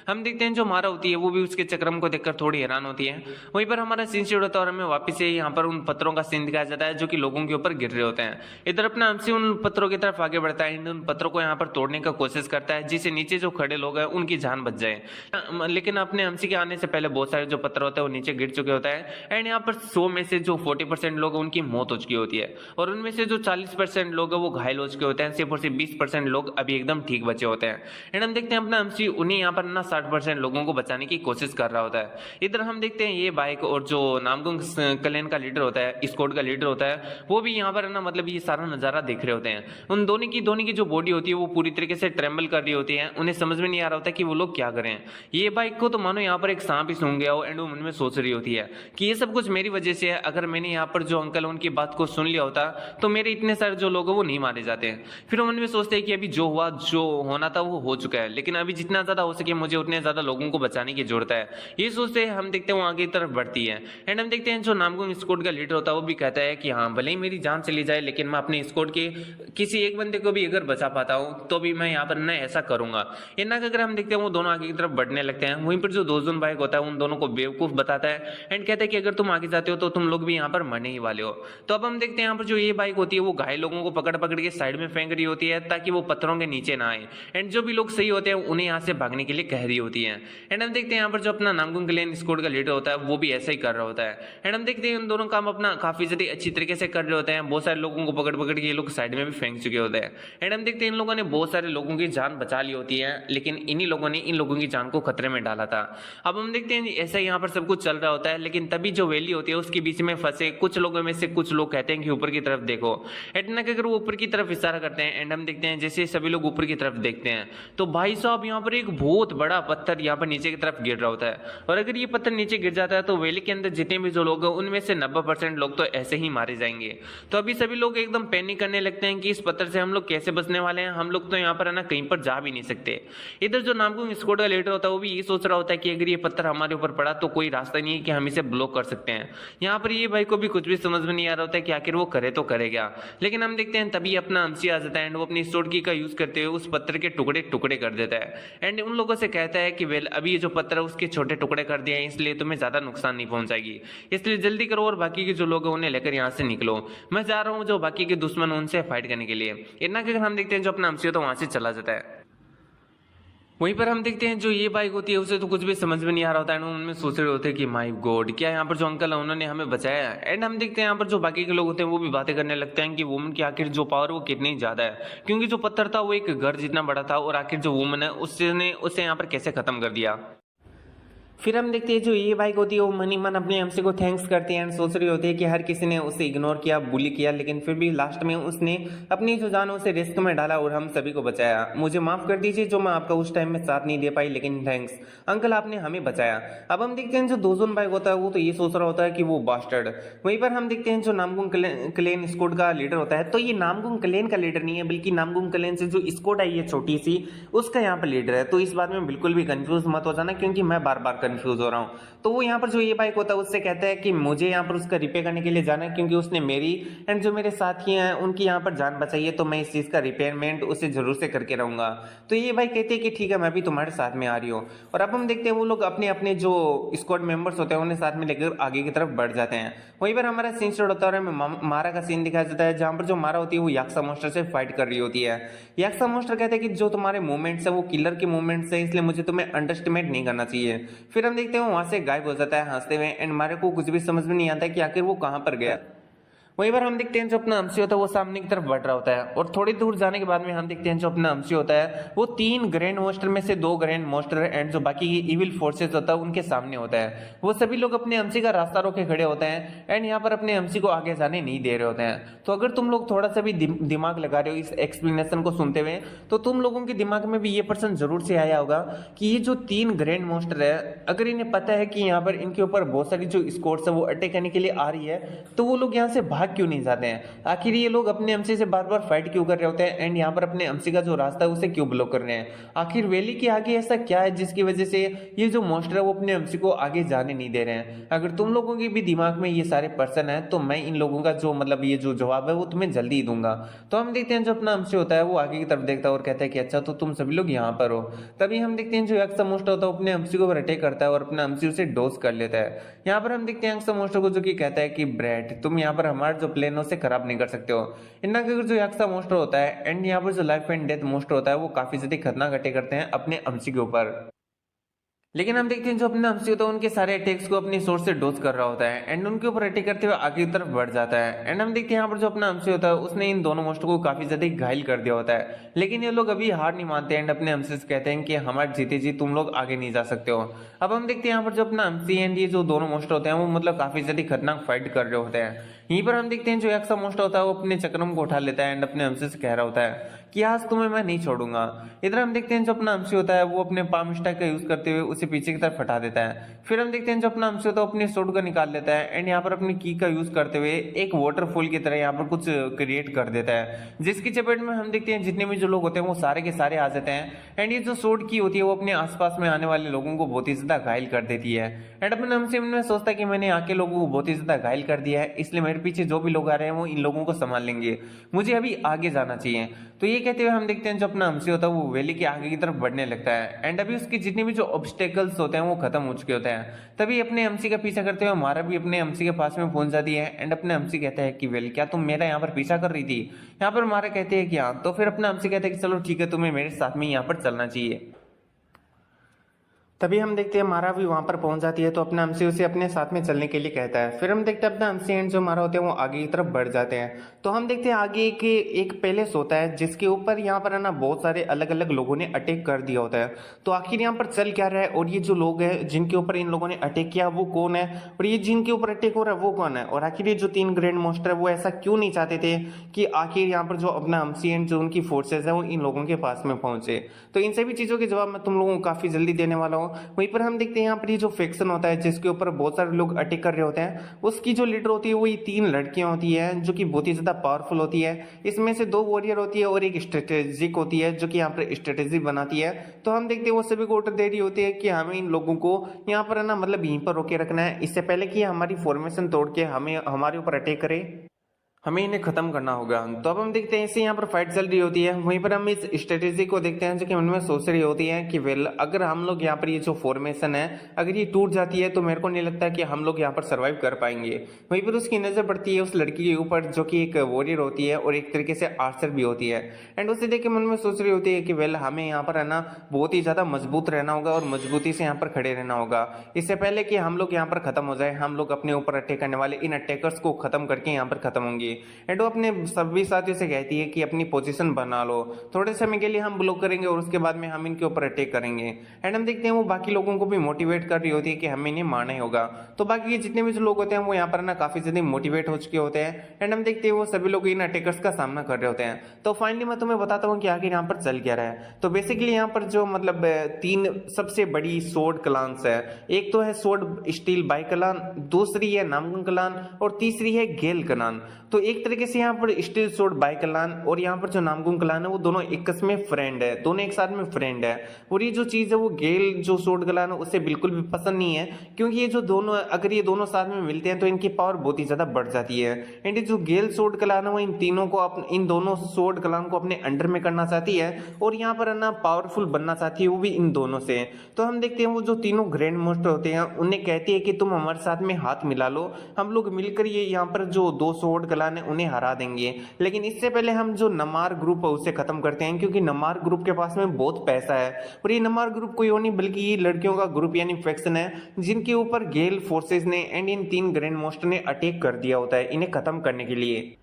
हम देखते हैं जो मारा होती है वो भी उसके चक्रम को देखकर थोड़ी हैरान होती है। वहीं पर हमारा सीन शुरू होता है और हमें वापस से यहाँ पर उन पत्थरों का सीन दिखाया जाता है जो कि लोगों के ऊपर गिर रहे होते हैं। इधर अपना हमसे उन पत्थरों की तरफ आगे बढ़ता है, उन पत्थरों को यहाँ पर तोड़ने का कोशिश करता है जिससे नीचे जो खड़े लोग हैं उनकी जान बच जाए। लेकिन अपने हमसी के आने से पहले बहुत सारे जो पत्थर होते हैं वो नीचे गिर चुके होते हैं एंड यहाँ पर 100 में से जो 40% लोग उनकी मौत हो चुकी होती है और उनमें से जो 40% लोग हैं वो घायल हो चुके होते हैं, सिर्फ और सिर्फ 20% लोग अभी एकदम ठीक बचे होते हैं। एंड हम देखते हैं अपना हमसी उन्हीं यहाँ पर ना 60% लोगों को बचाने की कोशिश कर रहा होता है। इधर हम देखते हैं ये बाइक और जो नामकुम क्लैन का लीडर होता है, स्क्वाड का लीडर होता है, वो भी यहाँ पर है ना मतलब ये सारा नजारा देख रहे होते हैं। उन दोनों की जो बॉडी होती है वो पूरी तरीके से ट्रेम्बल कर रही होती है, उन्हें समझ में नहीं आ रहा होता कि वो लोग क्या करें। ये बाइक को तो मानो यहाँ पर एक सांप ही सूंघ गया हो एंड वो मन में सोच रही होती है कि ये सब कुछ मेरी वजह से है, अगर मैंने यहाँ पर जो अंकल उनकी बात को सुन लिया होता तो मेरे इतने सारे जो लोग हैं वो नहीं मारे जाते हैं। फिर वो मन में सोचते हैं कि अभी जो हुआ जो होना था वो हो चुका है, लेकिन अभी जितना ज्यादा हो सके मुझे उतने ज्यादा लोगों को बचाने की जरूरत है। ये सोचते हम देखते हैं वो आगे की तरफ बढ़ती है एंड हम देखते हैं जो नामकुम स्क्वाड का लीडर होता है वो भी कहता है कि हाँ भले ही मेरी जान चली जाए लेकिन मैं अपने स्क्वाड के किसी एक बंदे को भी अगर बचा पाता हूँ तो भी मैं यहाँ पर ना ऐसा करूंगा। इतना अगर हम देखते हैं वो दोनों आगे की तरफ बढ़ने लगते हैं। वहीं पर जो दोजन बाइक होता है उन दोनों को बेवकूफ बताता है एंड कहता है कि अगर तुम आगे जाते हो तो तुम लोग भी यहाँ पर मरने ही वाले हो। तो अब हम देखते हैं यहाँ पर जो ये बाइक होती है वो घायल लोगों को पकड़ पकड़ के साइड में फेंक रही होती है ताकि वो पत्थरों के नीचे ना आए एंड जो भी लोग सही होते हैं उन्हें यहाँ से भागने के लिए कह रही होती है। एंड हम देखते हैं यहाँ पर जो अपना नामकुम क्लैन स्क्वाड का लीडर होता है वो भी ऐसा ही कर रहा होता है एंड हम देखते हैं उन दोनों काम अपना काफी ज्यादा अच्छी तरीके से कर रहे होते हैं। बहुत सारे लोगों को पकड़ पकड़ के ये लोग साइड में भी फेंक चुके होते हैं एंड हम देखते हैं इन लोगों ने बहुत सारे लोगों की जान बचा ली होती है, लेकिन इन्हीं लोगों ने इन लोगों की जान को खतरे में डाला था। अब हम देखते हैं ऐसा यहाँ पर सब कुछ चल रहा होता है, लेकिन तभी जो वैली होती है उसके बीच में फंसे कुछ लोगों में से कुछ लोग कहते हैं कि ऊपर की तरफ देखो। इतना कहकर वो ऊपर की तरफ इशारा करते हैं एंड हम देखते हैं जैसे सभी लोग ऊपर की तरफ देखते हैं तो भाई साहब यहाँ पर एक बहुत बड़ा पत्थर यहाँ पर नीचे की तरफ गिर रहा होता है और अगर ये पत्थर नीचे गिर जाता है तो वैली के अंदर जितने भी जो लोग हैं उनमें से 90% लोग तो ऐसे ही मारे जाएंगे। तो अभी सभी लोग एकदम पैनिक करने लगते हैं कि इस पत्थर से हम लोग कैसे बचने वाले हैं, हम लोग तो यहाँ पर है ना कहीं पर जा भी नहीं सकते। इधर जो नामकुम स्क्वाड का लीडर होता है वो भी ये सोच रहा होता है कि अगर ये पत्थर हमारे ऊपर पड़ा तो कोई रास्ता नहीं है कि हम इसे ब्लॉक कर सकते हैं। यहाँ पर ये भाई को भी कुछ भी समझ में नहीं आ रहा होता है कि आखिर वो करे तो करे क्या। लेकिन हम देखते हैं तभी अपना हमसी आ जाता है एंड वो अपनी स्वॉर्ड की का यूज करते हुए उस पत्थर के टुकड़े टुकड़े कर देता है एंड उन लोगों से कहता है कि वेल अभी ये जो पत्थर है उसके छोटे टुकड़े कर दिए हैं इसलिए तुम्हें ज्यादा नुकसान नहीं पहुंचाएगी, इसलिए जल्दी करो और बाकी के जो लोग हैं उन्हें लेकर यहाँ से निकलो। मैं जा रहा हूँ जो बाकी के दुश्मन, उनसे फाइट करने के लिए। इतना कि हम देखते हैं जो अपना हमसी होता है वहां से चला जाता है। वहीं पर हम देखते हैं जो ये बाइक होती है उसे तो कुछ भी समझ में नहीं आ रहा होता है, उनमें सोच रहे होते हैं कि माय गॉड क्या यहाँ पर जो अंकल है उन्होंने हमें बचाया है। एंड हम देखते हैं यहाँ पर जो बाकी के लोग होते हैं वो भी बातें करने लगते हैं कि वुमन की आखिर जो पावर वो कितनी ज्यादा है, क्योंकि जो पत्थर था वो एक घर जितना बड़ा था और आखिर जो वुमन है उसने उसे यहाँ पर कैसे खत्म कर दिया। फिर हम देखते हैं जो ये बाइक होती है वो मनी मन अपने एमसी को थैंक्स करती है एंड सोच रही होती है कि हर किसी ने उसे इग्नोर किया, बुली किया, लेकिन फिर भी लास्ट में उसने अपनी जो जान उसे रिस्क में डाला और हम सभी को बचाया। मुझे माफ कर दीजिए जो मैं आपका उस टाइम में साथ नहीं दे पाई, लेकिन थैंक्स अंकल, आपने हमें बचाया। अब हम देखते हैं जो दोजोन बाइक होता है वो तो ये सोच रहा होता है कि वो बास्टर्ड। वहीं पर हम देखते हैं जो नामगुम क्लेन स्क्वाड का लीडर होता है, तो ये नामगुम क्लेन का लीडर नहीं है बल्कि नामगुम क्लेन से जो स्क्वाड है ये छोटी सी उसका यहाँ पर लीडर है। तो इस बात में बिल्कुल भी कंफ्यूज मत हो जाना क्योंकि मैं बार बार कंफ्यूज हो रहा हूँ। तो वो यहाँ पर जो ये बाइक होता है उससे कहता है कि मुझे यहाँ पर उसका रिपेयर करने के लिए जाना है क्योंकि उसने मेरी एंड जो मेरे साथी हैं उनकी यहाँ पर जान बचाई है, तो मैं इस चीज का रिपेयरमेंट उसे जरूर से करके रहूंगा। तो ये बाइक कहती है कि ठीक है मैं भी तुम्हारे साथ में आ रही हूँ। और अब हम देखते हैं वो लोग अपने अपने जो स्क्वाड मेंबर्स होते हैं उन्हें साथ में लेकर आगे की तरफ बढ़ जाते हैं। वहीं पर हमारा सीन स्टार्ट होता है और मारा का सीन दिखाया जाता है जहां पर जो मारा होती है वो याक्सा मोस्टर से फाइट कर रही होती है। याक्सा मोस्टर कहते हैं कि जो तुम्हारे मूवमेंट्स है वो किलर के मूवमेंट्स है, इसलिए मुझे तुम्हें अंडरस्टिमेट नहीं करना चाहिए। फिर हम देखते हैं वहां से गायब हो जाता है हंसते हुए एंड मारे को कुछ भी समझ में नहीं आता कि आखिर वो कहां पर गया। वहीं पर हम देखते हैं जो अपना अमसी होता है वो सामने की तरफ बढ़ रहा होता है और थोड़ी दूर जाने के बाद में हम देखते हैं जो अपना अमसी होता है वो 3 ग्रैंड मास्टर में से 2 ग्रैंड मास्टर एंड जो बाकी इविल फोर्सेस होता है उनके सामने होता है। वो सभी लोग अपने अमसी का रास्ता रोके खड़े होते हैं एंड यहाँ पर अपने अमसी को आगे जाने नहीं दे रहे होते हैं। तो अगर तुम लोग थोड़ा सा भी दिमाग लगा रहे हो इस एक्सप्लेनेशन को सुनते हुए तो तुम लोगों के दिमाग में भी ये पर्सन जरूर से आया होगा कि ये जो 3 ग्रैंड मास्टर है अगर इन्हें पता है कि यहाँ पर इनके ऊपर बहुत सारी जो स्क्वाड्स है वो अटैक करने के लिए आ रही है तो वो लोग यहाँ से भाग क्यों नहीं जाते हैं। आखिर ये लोग अपने एमसी से बार बार फाइट क्यों कर रहे होते हैं एंड यहाँ पर अपने एमसी का जो रास्ता है उसे क्यों ब्लॉक कर रहे हैं। आखिर वैली के आगे ऐसा क्या है जिसकी वजह से ये जो मॉन्स्टर है वो अपने एमसी को आगे जाने नहीं दे रहे हैं। अगर तुम लोगों के भी दिमाग में ये सारे पर्सन है तो मैं इन लोगों का जो मतलब ये जो जवाब है वो तुम्हें जल्दी ही दूंगा। तो हम देखते हैं जो अपना एमसी होता है वो आगे की तरफ देखता है और कहता है कि अच्छा तो तुम सभी लोग यहाँ पर हो। तभी हम देखते हैं जो एक्सा मॉन्स्टर होता है अपने एमसी को अटैक करता है और अपना एमसी उसे डोज कर लेता है। यहाँ पर हम देखते हैं एक्सा मॉन्स्टर को जो कि कहता है कि ब्रेड तुम यहाँ पर हमारे जो प्लेन उसे खराब नहीं कर सकते हो। इनका जो याक्सा मोस्टर होता है एंड यहाँ पर जो लाइफ एंड डेथ मोस्टर होता है वो काफी ज्यादा खतरनाक अटैक करते हैं अपने अमसी के ऊपर। लेकिन हम देखते हैं जो अपना अमसी होता है उनके सारे अटैक्स को अपनी सोर्स से डोज कर रहा होता है एंड उनके ऊपर अटैक करते हुए आगे की तरफ बढ़ जाता है। एंड हम देखते हैं यहाँ पर जो अपना अमसी होता है उसने इन दोनों मोस्टर को काफी ज्यादा घायल कर दिया होता है, लेकिन ये लोग अभी हार नहीं मानते एंड अपने अमसी से कहते हैं कि हमारे जीते जी तुम लोग आगे नहीं जा सकते हो। अब हम देखते हैं यहाँ पर जो अपना अमसी एंड ये जो दोनों मोस्टर होते हैं वो मतलब काफी ज्यादा खतरनाक फाइट कर रहे होते हैं। यहीं पर हम देखते हैं जो एक्सा मोस्टर होता है वो अपने चक्रम को उठा लेता है एंड अपने अमसी से कह रहा होता है कि आज तुम्हें मैं नहीं छोड़ूंगा। इधर हम देखते हैं जो अपना अमसी होता है वो अपने पाम स्टैक का यूज करते हुए उसे पीछे की तरफ हटा देता है। फिर हम देखते हैं जो अपना अमसी होता है अपने सोड का निकाल लेता है एंड यहाँ पर अपनी की का यूज करते हुए एक वाटरफॉल की तरह यहाँ पर कुछ क्रिएट कर देता है, जिसकी चपेट में हम देखते हैं जितने भी जो लोग होते हैं वो सारे के सारे आ जाते हैं। एंड ये जो सोड की होती है वो अपने आसपास में आने वाले लोगों को बहुत ही ज्यादा घायल कर देती है। एंड अपने अमसी में सोचता है कि मैंने आके लोगों को बहुत ही ज्यादा घायल कर दिया है, इसलिए मेरे पीछे जो भी लोग आ रहे हैं वो इन लोगों को संभाल लेंगे, मुझे अभी आगे जाना चाहिए। तो ये कहते हुए हम देखते हैं जो अपना अमसी होता है वो वैली के आगे की तरफ बढ़ने लगता है एंड अभी उसके जितने भी जो ऑब्स्टेकल्स होते हैं वो खत्म हो चुके होते हैं। तभी अपने अमसी का पीछा करते हुए हमारा भी अपने अमसी के पास में पहुंच जाती है एंड अपने अमसी कहता है कि वेल क्या तुम मेरा यहाँ पर पीछा कर रही थी। यहाँ पर हमारा कहते हैं कि हाँ। तो फिर अपना अमसी कहते हैं कि चलो ठीक है तुम्हें मेरे साथ में यहाँ पर चलना चाहिए। तभी हम देखते हैं मारा भी वहां पर पहुंच जाती है तो अपना अमसी उसे अपने साथ में चलने के लिए कहता है। फिर हम देखते हैं अपना अमसी एंड जो मारा होते हैं वो आगे की तरफ बढ़ जाते हैं। तो हम देखते हैं आगे एक पैलेस होता है जिसके ऊपर यहाँ पर है ना बहुत सारे अलग अलग लोगों ने अटैक कर दिया होता है। तो आखिर यहाँ पर चल क्या रहा है और ये जो लोग हैं जिनके ऊपर इन लोगों ने अटैक किया वो कौन है और ये जिनके ऊपर अटैक हो रहा है वो कौन है, और आखिर ये जो 3 ग्रैंड मास्टर है वो ऐसा क्यों नहीं चाहते थे कि आखिर यहाँ पर जो अपना अमसी एंड जो उनकी फोर्सेज है वो इन लोगों के पास में पहुंचे। तो इन सभी चीजों के जवाब मैं तुम लोगों को काफी जल्दी देने वाला हूँ। वहीं पर हम देखते हैं यहाँ पर ये जो फैक्शन होता है जिसके ऊपर बहुत सारे लोग अटैक कर रहे होते हैं उसकी जो लीडर होती है वो ये 3 लड़कियां होती है जो कि बहुत ही ज्यादा पावरफुल होती है। इसमें से 2 वॉरियर होती है और एक स्ट्रेटेजिक होती है जो कि यहाँ पर स्ट्रेटेजी बनाती है। तो हम देखते हैं वो सभी को ऑर्डर दे रही होती है कि हमें इन लोगों को यहाँ पर है ना मतलब यहीं पर रोके रखना है इससे पहले कि हमारी फॉर्मेशन तोड़ के हमें हमारे ऊपर अटैक करे। हमें इन्हें खत्म करना होगा। तो अब हम देखते हैं इसे यहाँ पर फाइट चल रही होती है, वहीं पर हम इस स्ट्रेटेजी को देखते हैं जो कि मन में सोच रही होती है कि वेल अगर हम लोग यहाँ पर ये जो फॉर्मेशन है अगर ये टूट जाती है तो मेरे को नहीं लगता कि हम लोग यहाँ पर सर्वाइव कर पाएंगे। वहीं पर उसकी नजर पड़ती है उस लड़की के ऊपर जो कि एक वॉरियर होती है और एक तरीके से आर्चर भी होती है, एंड उसे देख के मन में सोच रही होती है कि वेल हमें यहाँ पर है ना बहुत ही ज्यादा मजबूत रहना होगा और मजबूती से यहाँ पर खड़े रहना होगा। इससे पहले कि हम लोग यहाँ पर खत्म हो जाए, हम लोग अपने ऊपर अटैक करने वाले इन अटैकर्स को खत्म करके यहाँ पर खत्म होंगे। एंड वो अपने सभी साथियों से कहती है कि अपनी पोजीशन बना लो, थोड़े समय के लिए हम ब्लॉक करेंगे और उसके बाद में हम इनके ऊपर अटैक करेंगे। एंड हम देखते हैं वो बाकी लोगों को भी मोटिवेट कर रही होती है कि हमें इन्हें मारना ही होगा। तो बाकी के जितने भी जो लोग होते हैं वो यहाँ पर ना काफी ज्यादा मोटिवेट हो चुके होते हैं, एंड हम देखते हैं वो सभी लोग इन अटैकर्स का सामना कर रहे होते हैं। तो फाइनली मैं तुम्हें बताता हूँ कि आखिर यहाँ पर चल क्या रहा है। तो बेसिकली यहाँ पर जो मतलब 3 सबसे बड़ी सोर्ड क्लान्स है, एक तो है सोर्ड स्टील बाई क्लान, दूसरी है नामगुन क्लान और तीसरी है गेल क्लान। तो एक तरीके से यहाँ पर स्टील सोर्ड बाई क्लान और यहाँ पर जो नामगुन क्लान है वो दोनों एकस में फ्रेंड है, दोनों एक साथ में फ्रेंड है। और ये जो चीज है वो गेल जो सोर्ड क्लान है उससे बिल्कुल भी पसंद नहीं है, क्योंकि ये जो दोनों अगर ये दोनों साथ में मिलते हैं तो इनकी पावर बहुत ही ज्यादा बढ़ जाती है। एंड जो गेल सोर्ड क्लान है वो इन दोनों सोर्ड क्लान को अपने अंडर में करना चाहती है और यहाँ पर ना पावरफुल बनना चाहती है, वो भी इन दोनों से। तो हम देखते हैं वो जो तीनों ग्रैंड मास्टर होते हैं उन्हें कहती है कि तुम हमारे साथ में हाथ मिला लो, हम लोग मिलकर ये यहाँ पर जो 2 सोर्ड क्लान है उन्हें हरा देंगे। लेकिन इससे पहले हम जो नमार ग्रुप है उसे खत्म करते हैं, क्योंकि नमार ग्रुप के पास में बहुत पैसा है और ये नमार ग्रुप कोई और नहीं बल्कि ये लड़कियों का ग्रुप यानी फैक्शन है जिनके ऊपर गेल फोर्सेस ने एंड इन 3 ग्रैंड मास्टर ने अटैक कर दिया होता है इन्हें खत्म करने के लिए।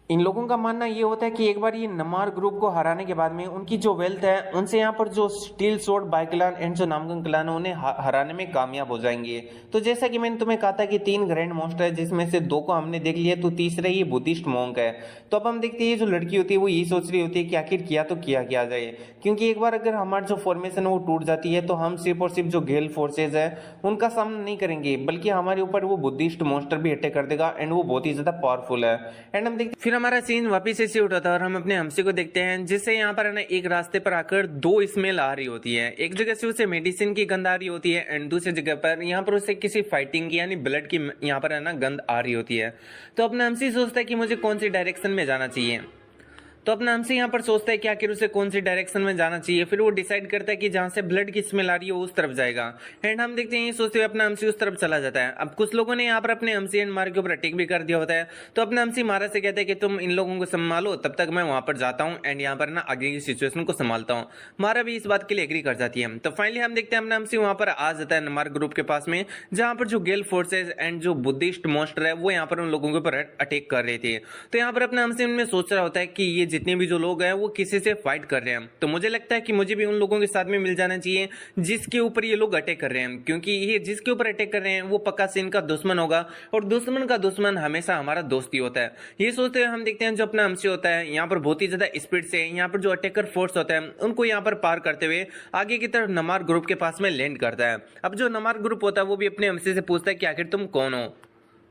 इन लोगों का मानना ये होता है कि एक बार ये नमार ग्रुप को हराने के बाद में उनकी जो वेल्थ है उनसे यहाँ पर जो steel sword by clan and जो नामगुन क्लान है उन्हें हराने में कामयाब हो जाएंगे। तो जैसा कि मैंने तुम्हें कहा था कि 3 ग्रैंड मास्टर है जिसमें से 2 को हमने देख लिया, तो तीसरा ये बुद्धिस्ट मॉन्क है। तो अब हम देखते हैं जो लड़की होती है वो यही सोच रही होती है कि आखिर किया तो किया जाए, क्योंकि एक बार अगर हमारी जो फॉर्मेशन है वो टूट जाती है तो हम सिर्फ और सिर्फ जो गेल फोर्सेज है उनका सामना नहीं करेंगे बल्कि हमारे ऊपर वो बुद्धिस्ट मॉन्स्टर भी अटैक कर देगा एंड वो बहुत ही ज्यादा पावरफुल है। एंड हम देखते फिर हमारा सीन वापिस से उठा था और हम अपने हमसे को देखते हैं जिससे यहाँ पर ना एक रास्ते पर आकर 2 स्मेल आ रही होती है। एक जगह से उसे मेडिसिन की गंध आ रही होती है एंड दूसरी जगह पर यहाँ पर उसे किसी फाइटिंग की यानी ब्लड की यहाँ पर है ना गंध आ रही होती है। तो अपने हमसे सोचता है कि मुझे कौन सी डायरेक्शन में जाना चाहिए। तो अपना हमसे यहाँ पर सोचता है कि आखिर उसे कौन सी डायरेक्शन में जाना चाहिए। फिर वो डिसाइड करता है कि जहां से ब्लड की स्मेल आ रही है वो उस तरफ जाएगा। एंड हम देखते हैं ये सोचते हुए अपना हमसे उस तरफ चला जाता है। अब कुछ लोगों ने यहाँ पर अपने हमसी एंड मार के ऊपर अटैक भी कर दिया होता है। तो अपना हमसी मारा से कहते हैं कि तुम इन लोगों को संभालो, तब तक मैं वहां पर जाता हूँ एंड यहाँ पर ना आगे की सिचुएशन को संभालता हूँ। मारा भी इस बात के लिए एग्री कर जाती है। तो फाइनली हम देखते हैं अपना हमसी वहां पर आ जाता है नमार ग्रुप के पास में, जहां पर जो गेल फोर्सेज एंड जो बुद्धिस्ट मॉन्स्टर है वो यहाँ पर उन लोगों के ऊपर अटैक कर रहे थे। तो यहाँ पर अपना हमसी उनमें सोच रहा होता है कि ये जितने भी जो लोग हैं वो किसी से फाइट कर रहे हैं, तो मुझे लगता है कि मुझे भी उन लोगों के साथ में मिल जाना चाहिए जिसके ऊपर ये लोग अटैक कर रहे हैं, क्योंकि ये जिसके ऊपर अटैक कर रहे हैं वो पक्का से इनका दुश्मन होगा और दुश्मन का दुश्मन हमेशा हमारा दोस्त ही होता है। ये सोचते हुए हम देखते हैं जो अपना हमसे होता है यहाँ पर बहुत ही ज्यादा स्पीड से यहाँ पर जो अटैकर फोर्स होता है उनको यहाँ पर पार करते हुए आगे की तरफ नमार ग्रुप के पास में लैंड करता है। अब जो नमार ग्रुप होता है वो भी अपने हमसे से पूछता है कि आखिर तुम कौन हो।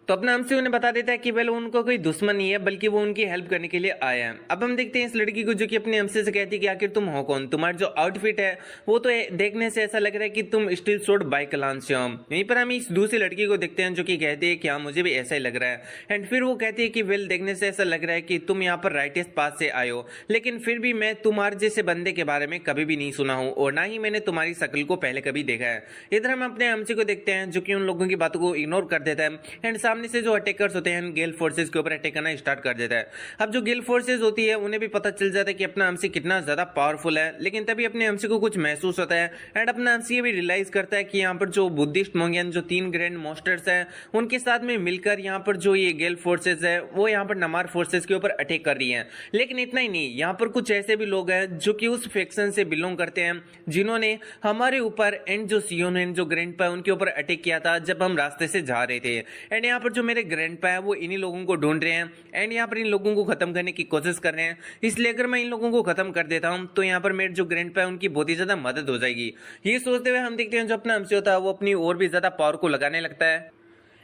तो अपना हमसे उन्हें बता देता है कि वेल उनको कोई दुश्मन नहीं है बल्कि वो उनकी हेल्प करने के लिए आया है। अब हम देखते हैं इस लड़की को जो कि अपने हमसे से कहती है कि आखिर तुम हो कौन, तुम्हारा जो आउटफिट है वो तो देखने से ऐसा लग रहा है कि तुम स्टील सोर्ड बाई क्लान से हो। यहीं पर हम इस दूसरी लड़की को देखते हैं जो कि कहती है कि हाँ मुझे भी ऐसा ही लग रहा है। एंड फिर वो कहती है कि वेल देखने से ऐसा लग रहा है कि तुम यहाँ पर राइटेस्ट पास से आए हो, लेकिन फिर भी मैं तुम्हारे जैसे बंदे के बारे में कभी भी नहीं सुना हूँ और ना ही मैंने तुम्हारी शक्ल को पहले कभी देखा है। इधर हम अपने हमसे को देखते हैं जो कि उन लोगों की बातों को इग्नोर कर देता है एंड सामने से जो अटैकर्स होते हैं गेल फोर्सेस के ऊपर अटैक करना स्टार्ट कर देता है। अब जो गेल फोर्सेस होती है उन्हें भी पता चल जाता है कि अपना हमसी कितना ज्यादा पावरफुल है, लेकिन तभी अपने हमसी को कुछ महसूस होता है एंड अपना हमसी ये भी रियलाइज करता है कि यहाँ पर जो बुद्धिस्ट मोंगियन जो 3 ग्रैंड मास्टर्स है उनके साथ में मिलकर यहाँ पर जो ये गेल फोर्सेस है वो यहाँ पर नमार फोर्सेस के ऊपर अटैक कर रही है। लेकिन इतना ही नहीं, यहाँ पर कुछ ऐसे भी लोग हैं जो कि उस फैक्शन से बिलोंग करते हैं जिन्होंने हमारे ऊपर एंड जो सियोन एंड जो ग्रैंडपा उनके ऊपर अटैक किया था जब हम रास्ते से जा रहे थे। एंड यहाँ पर जो मेरे ग्रैंडपा है वो इन्हीं लोगों को ढूंढ रहे हैं एंड यहाँ पर इन लोगों को खत्म करने की कोशिश कर रहे हैं। इसलिए अगर मैं इन लोगों को खत्म कर देता हूँ तो यहाँ पर मेरे जो ग्रैंडपा है उनकी बहुत ही ज्यादा मदद हो जाएगी। ये सोचते हुए हम देखते हैं जो अपना हमसे होता है वो अपनी और भी ज्यादा पावर को लगाने लगता है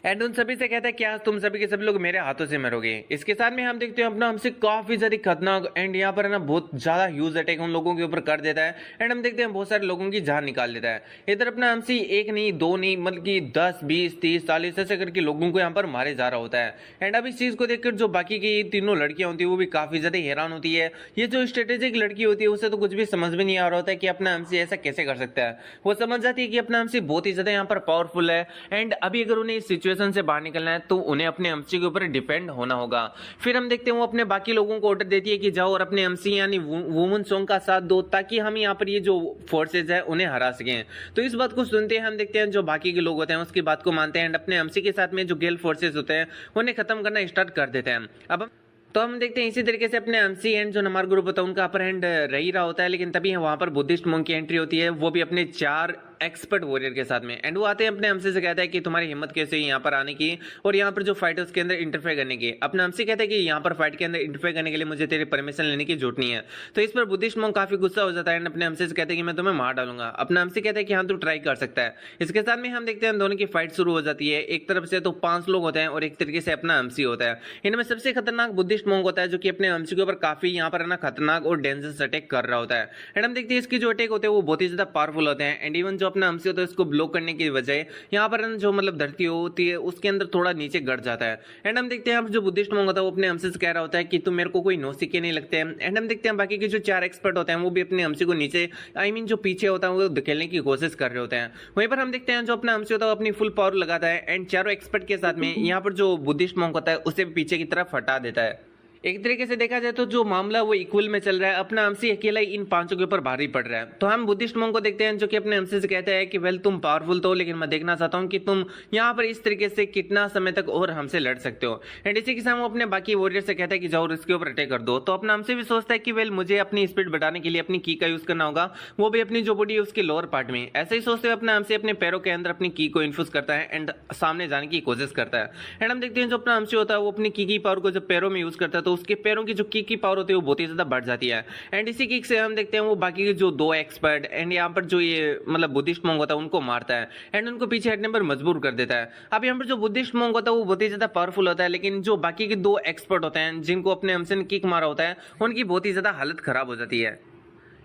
एंड उन सभी से कहता है कि आज तुम सभी के सभी लोग मेरे हाथों से मरोगे। इसके साथ में हम देखते हैं अपना हमसे काफी ज्यादा खतरनाक एंड यहाँ पर है ना बहुत ज्यादा ह्यूज अटैक उन लोगों के ऊपर कर देता है एंड हम देखते हैं बहुत सारे लोगों की जान निकाल देता है। इधर अपना हमसे एक नहीं दो नहीं मतलब कि 10 20 30 40 ऐसे करके लोगों को यहाँ पर मारे जा रहा होता है। एंड अब इस चीज को देखकर जो बाकी की तीनों लड़कियां होती है वो भी काफी ज्यादा हैरान होती है। ये जो स्ट्रेटेजिक लड़की होती है उसे तो कुछ भी समझ में नहीं आ रहा होता है कि अपना हमसे ऐसा कैसे कर सकता है। वो समझ जाती है कि अपना हमसे बहुत ही ज्यादा यहाँ पर पावरफुल है एंड अभी अगर उन्हें इस सिचुएशन से बाहर निकलना है तो उन्हें अपने एमसी के ऊपर डिपेंड होना होगा। फिर हम देखते हैं वो अपने बाकी लोगों को ऑर्डर देती है कि जाओ और अपने एमसी यानी वुमन सॉन्ग का साथ दो ताकि हम यहाँ पर ये जो फोर्सेज है उन्हें हरा सकें। तो इस बात को सुनते हैं हम देखते हैं जो बाकी के लोग होते हैं उसकी बात को मानते हैं एंड अपने एमसी के साथ में जो गेल फोर्सेज होते हैं उन्हें खत्म करना स्टार्ट कर देते हैं। अब तो हम देखते हैं इसी तरीके से अपने एमसी एंड जो नमार ग्रुप होता है उनका अपर हैंड रह रहा होता है। लेकिन तभी वहां पर बुद्धिस्ट मोंग की एंट्री होती है, वो भी अपने 4 एक्सपर्ट वॉरियर के साथ में। एंड वो आते हैं अपने एमसी से कहता है कि तुम्हारी हिम्मत कैसे यहाँ पर आने की और यहाँ पर जो फाइट है उसके अंदर इंटरफेयर करने की। अपना एमसी कहता है कि यहाँ पर फाइट के अंदर इंटरफेयर करने के लिए मुझे तेरी परमिशन लेने की जरूरत नहीं है। तो इस पर बुद्धिस्ट मोंग काफी गुस्सा हो जाता है एंड अपने एमसी से कहते हैं कि मैं तुम्हें मार डालूंगा। अपना एमसी कहता है कि हाँ तू ट्राई कर सकता है। इसके साथ में हम देखते हैं दोनों की फाइट शुरू हो जाती है। एक तरफ से तो 5 लोग होते हैं और एक तरीके से अपना एमसी होता है। इनमें सबसे खतरनाक बुद्धिस्ट मोंग होता है जो कि अपने एमसी के ऊपर काफी यहाँ पर ना खतरनाक और डेंजरस अटैक कर रहा होता है। एंड हम देखते हैं इसकी जो अटैक होते हैं वो बहुत ही ज्यादा पावरफुल होते हैं एंड इवन जो अपना एमसी होता है इसको ब्लॉक करने की वजह यहाँ पर जो मतलब धरती होती है उसके अंदर थोड़ा नीचे गड़ जाता है। एंड हम देखते हैं जो बुद्धिस्ट मोंग होता है वो अपने एमसी से कह रहा होता है कि तुम मेरे को कोई नौसिखे नहीं लगते हैं। एंड हम देखते हैं बाकी के जो 4 एक्सपर्ट होते हैं वो भी अपने एमसी को नीचे जो पीछे होता है वो धकेलने की कोशिश कर रहे होते हैं। वहीं पर हम देखते हैं जो अपना एमसी होता है अपनी फुल पावर लगाता है एंड चारों एक्सपर्ट के साथ में यहाँ पर जो बुद्धिस्ट मोंग होता है उसे पीछे की तरफ हटा देता है। एक तरीके से देखा जाए तो जो मामला वो इक्वल में चल रहा है, अपना एमसी अकेला ही इन 5 के ऊपर भारी पड़ रहा है। तो हम बुद्धिस्ट मोंग को देखते हैं जो कि अपने एमसी से कहते हैं कि वेल तुम पावरफुल तो, लेकिन मैं देखना चाहता हूं कि तुम यहाँ पर इस तरीके से कितना समय तक और हमसे लड़ सकते हो। एंड इसी के साथ वो अपने बाकी वॉरियर से कहता है कि जाओ इसके ऊपर अटैक कर दो। तो अपना एमसी भी सोचता है कि वेल मुझे अपनी स्पीड बढ़ाने के लिए अपनी की का यूज करना होगा, वो भी अपनी जो बॉडी है उसके लोअर पार्ट में। ऐसे ही सोचते हुए अपना एमसी अपने पैरों के अंदर अपनी की को इन्फ्यूज करता है एंड सामने जाने की कोशिश करता है। एंड हम देखते हैं जो अपना एमसी होता है वो अपनी की पावर को जब पैरों में यूज करता है तो उसके पैरों की जो की पावर होती है वो बहुत ही ज्यादा बढ़ जाती है। एंड इसी किक से हम देखते हैं वो बाकी के जो 2 एक्सपर्ट एंड यहाँ पर जो ये मतलब बुद्धिस्ट मोंग होता है उनको मारता है एंड उनको पीछे हटने पर मजबूर कर देता है। अब यहाँ पर जो बुद्धिस्ट मोंग होता है वो बहुत ही ज्यादा पावरफुल होता है, लेकिन जो बाकी के 2 एक्सपर्ट होते हैं जिनको अपने एमसी ने किक मारा होता है उनकी बहुत ही ज्यादा हालत खराब हो जाती है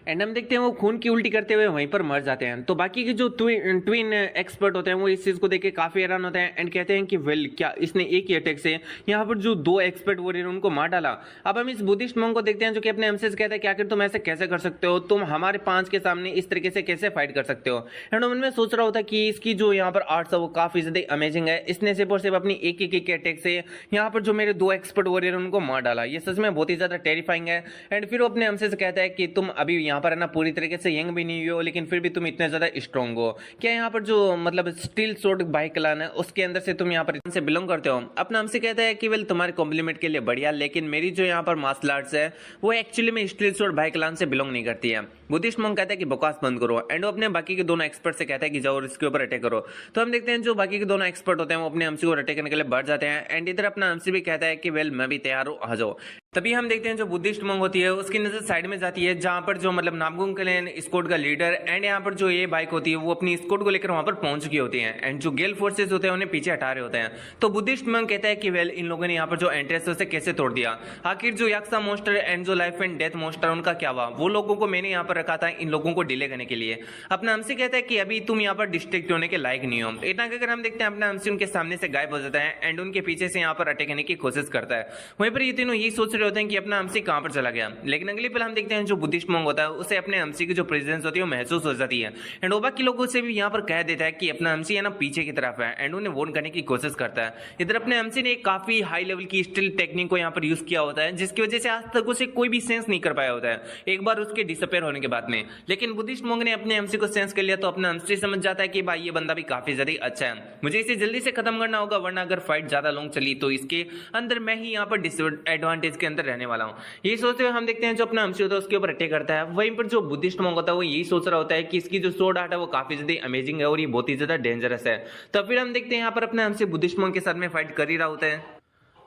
एंड हम देखते हैं वो खून की उल्टी करते हुए वहीं पर मर जाते हैं। तो बाकी के जो ट्विन एक्सपर्ट होते हैं वो इस चीज को देख के काफी हैरान होते हैं एंड कहते हैं कि वेल क्या इसने एक ही अटैक से यहाँ पर जो 2 एक्सपर्ट वॉरियर उनको मार डाला। अब हम इस बुद्धिस्ट मोंग को देखते हैं जो कि अपने एमसी से कहता है कि आखिर तुम ऐसे कैसे कर सकते हो, तुम हमारे 5 के सामने इस तरीके से कैसे फाइट कर सकते हो। एंड उनमें सोच रहा होता है कि इसकी जो यहाँ पर आर्ट्स है वो काफी ज्यादा अमेजिंग है, इसने सिर्फ और सिर्फ अपनी एक के अटैक से यहाँ पर जो मेरे 2 एक्सपर्ट वॉरियर उनको मार डाला, ये सच में बहुत ही ज्यादा टेरिफाइंग है। एंड फिर वो अपने एमसी से कहता है कि तुम अभी यहाँ पर है ना पूरी तरीके से यंग भी नहीं हो लेकिन फिर भी तुम इतने ज्यादा स्ट्रांग हो, क्या यहाँ पर जो मतलब स्टील स्वॉर्ड बाइक क्लान है उसके अंदर से तुम यहाँ पर से बिलोंग करते हो। अपना हमसे कहता है कि वेल तुम्हारे कॉम्प्लीमेंट के लिए बढ़िया, लेकिन मेरी जो यहाँ पर मार्शल आर्ट्स है वो एक्चुअली में स्टील स्वॉर्ड बाइक क्लान से बिलोंग नहीं करती है। बुद्धिस्ट मोंग कहता है कि बकवास बंद करो एंड वो अपने बाकी के दोनों एक्सपर्ट से कहता है कि जाओ इसके ऊपर अटैक करो। तो हम देखते हैं जो बाकी के दोनों एक्सपर्ट होते हैं वो अपने एमसी को अटैक करने के लिए बढ़ जाते हैं एंड इधर अपना एमसी भी कहता है कि वेल मैं भी तैयार हूँ, आ जाओ। तभी हम देखते हैं जो बुद्धिस्ट मोंग होती है उसकी नजर साइड में जाती है जहां पर जो मतलब नामगुंग क्लैन स्क्वाड का लीडर एंड यहाँ पर जो ये बाइक होती है वो अपनी स्क्वाड को लेकर वहां पर पहुंच चुकी होती है एंड जो गेल फोर्सेस होते हैं उन्हें पीछे हटा रहे होते हैं। तो बुद्धिस्ट मोंग कहता है कि वेल इन लोगों ने यहाँ पर जो एंट्रेंस है उसे कैसे तोड़ दिया, आखिर जो यक्सा मोस्टर एंड जो लाइफ एंड डेथ मोस्टर उनका क्या हुआ, वो लोगों को मैंने यहाँ पर रखा था इन लोगों को डिले करने के लिए। अपना एमसी कहता है कि अभी तुम यहाँ पर डिस्ट्रिक्ट होने के लायक नहीं हो। इतना कहकर हम देखते हैं अपना एमसी उनके सामने से गायब हो जाता है एंड उनके पीछे से यहाँ पर अटैक करने की कोशिश करता है। वहीं पर ये तीनों यही सोच रहे होते हैं कि अपना एमसी कहां पर चला गया, लेकिन अगली पल हम देखते हैं जो बुद्धिस्ट मोंग होता है उसे अपने एमसी की जो प्रेजेंस होती है वो महसूस हो जाती है एंड वो बाकी लोगों से भी यहाँ पर कह देता है कि अपना एमसी है ना पीछे की तरफ है एंड उन्हें वॉर्न करने की कोशिश करता है। इधर अपने एमसी ने एक काफी हाई लेवल की स्टिल टेक्निक को यहाँ पर यूज किया होता है जिसकी वजह से आज तक उसे कोई भी सेंस नहीं कर पाया होता है एक बार उसके डिसअपेयर होने के बाद में, लेकिन बुद्धिस्ट मोंग ने अपने एमसी को सेंस कर लिया तो अपना एमसी समझ जाता है कि भाई ये बंदा भी काफी ज्यादा अच्छा है, मुझे इसे जल्दी से खत्म करना होगा वरना अगर फाइट ज्यादा लॉन्ग चली तो इसके अंदर मैं ही यहाँ पर डिसएडवांटेज के अंदर रहने वाला हूँ। ये सोचते हुए हम देखते हैं जो अपना एमसी होता है उसके ऊपर अटैक करता है। वहीं पर जो बुद्धिस्ट मोंग होता है वो यही सोच रहा होता है कि इसकी जो सोर्ड आर्ट है वो काफी ज्यादा अमेजिंग है और ये बहुत ही ज्यादा डेंजरस है। तो फिर हम देखते हैं यहाँ पर अपना एमसी बुद्धिस्ट मोंग के साथ में फाइट कर ही रहा होता है।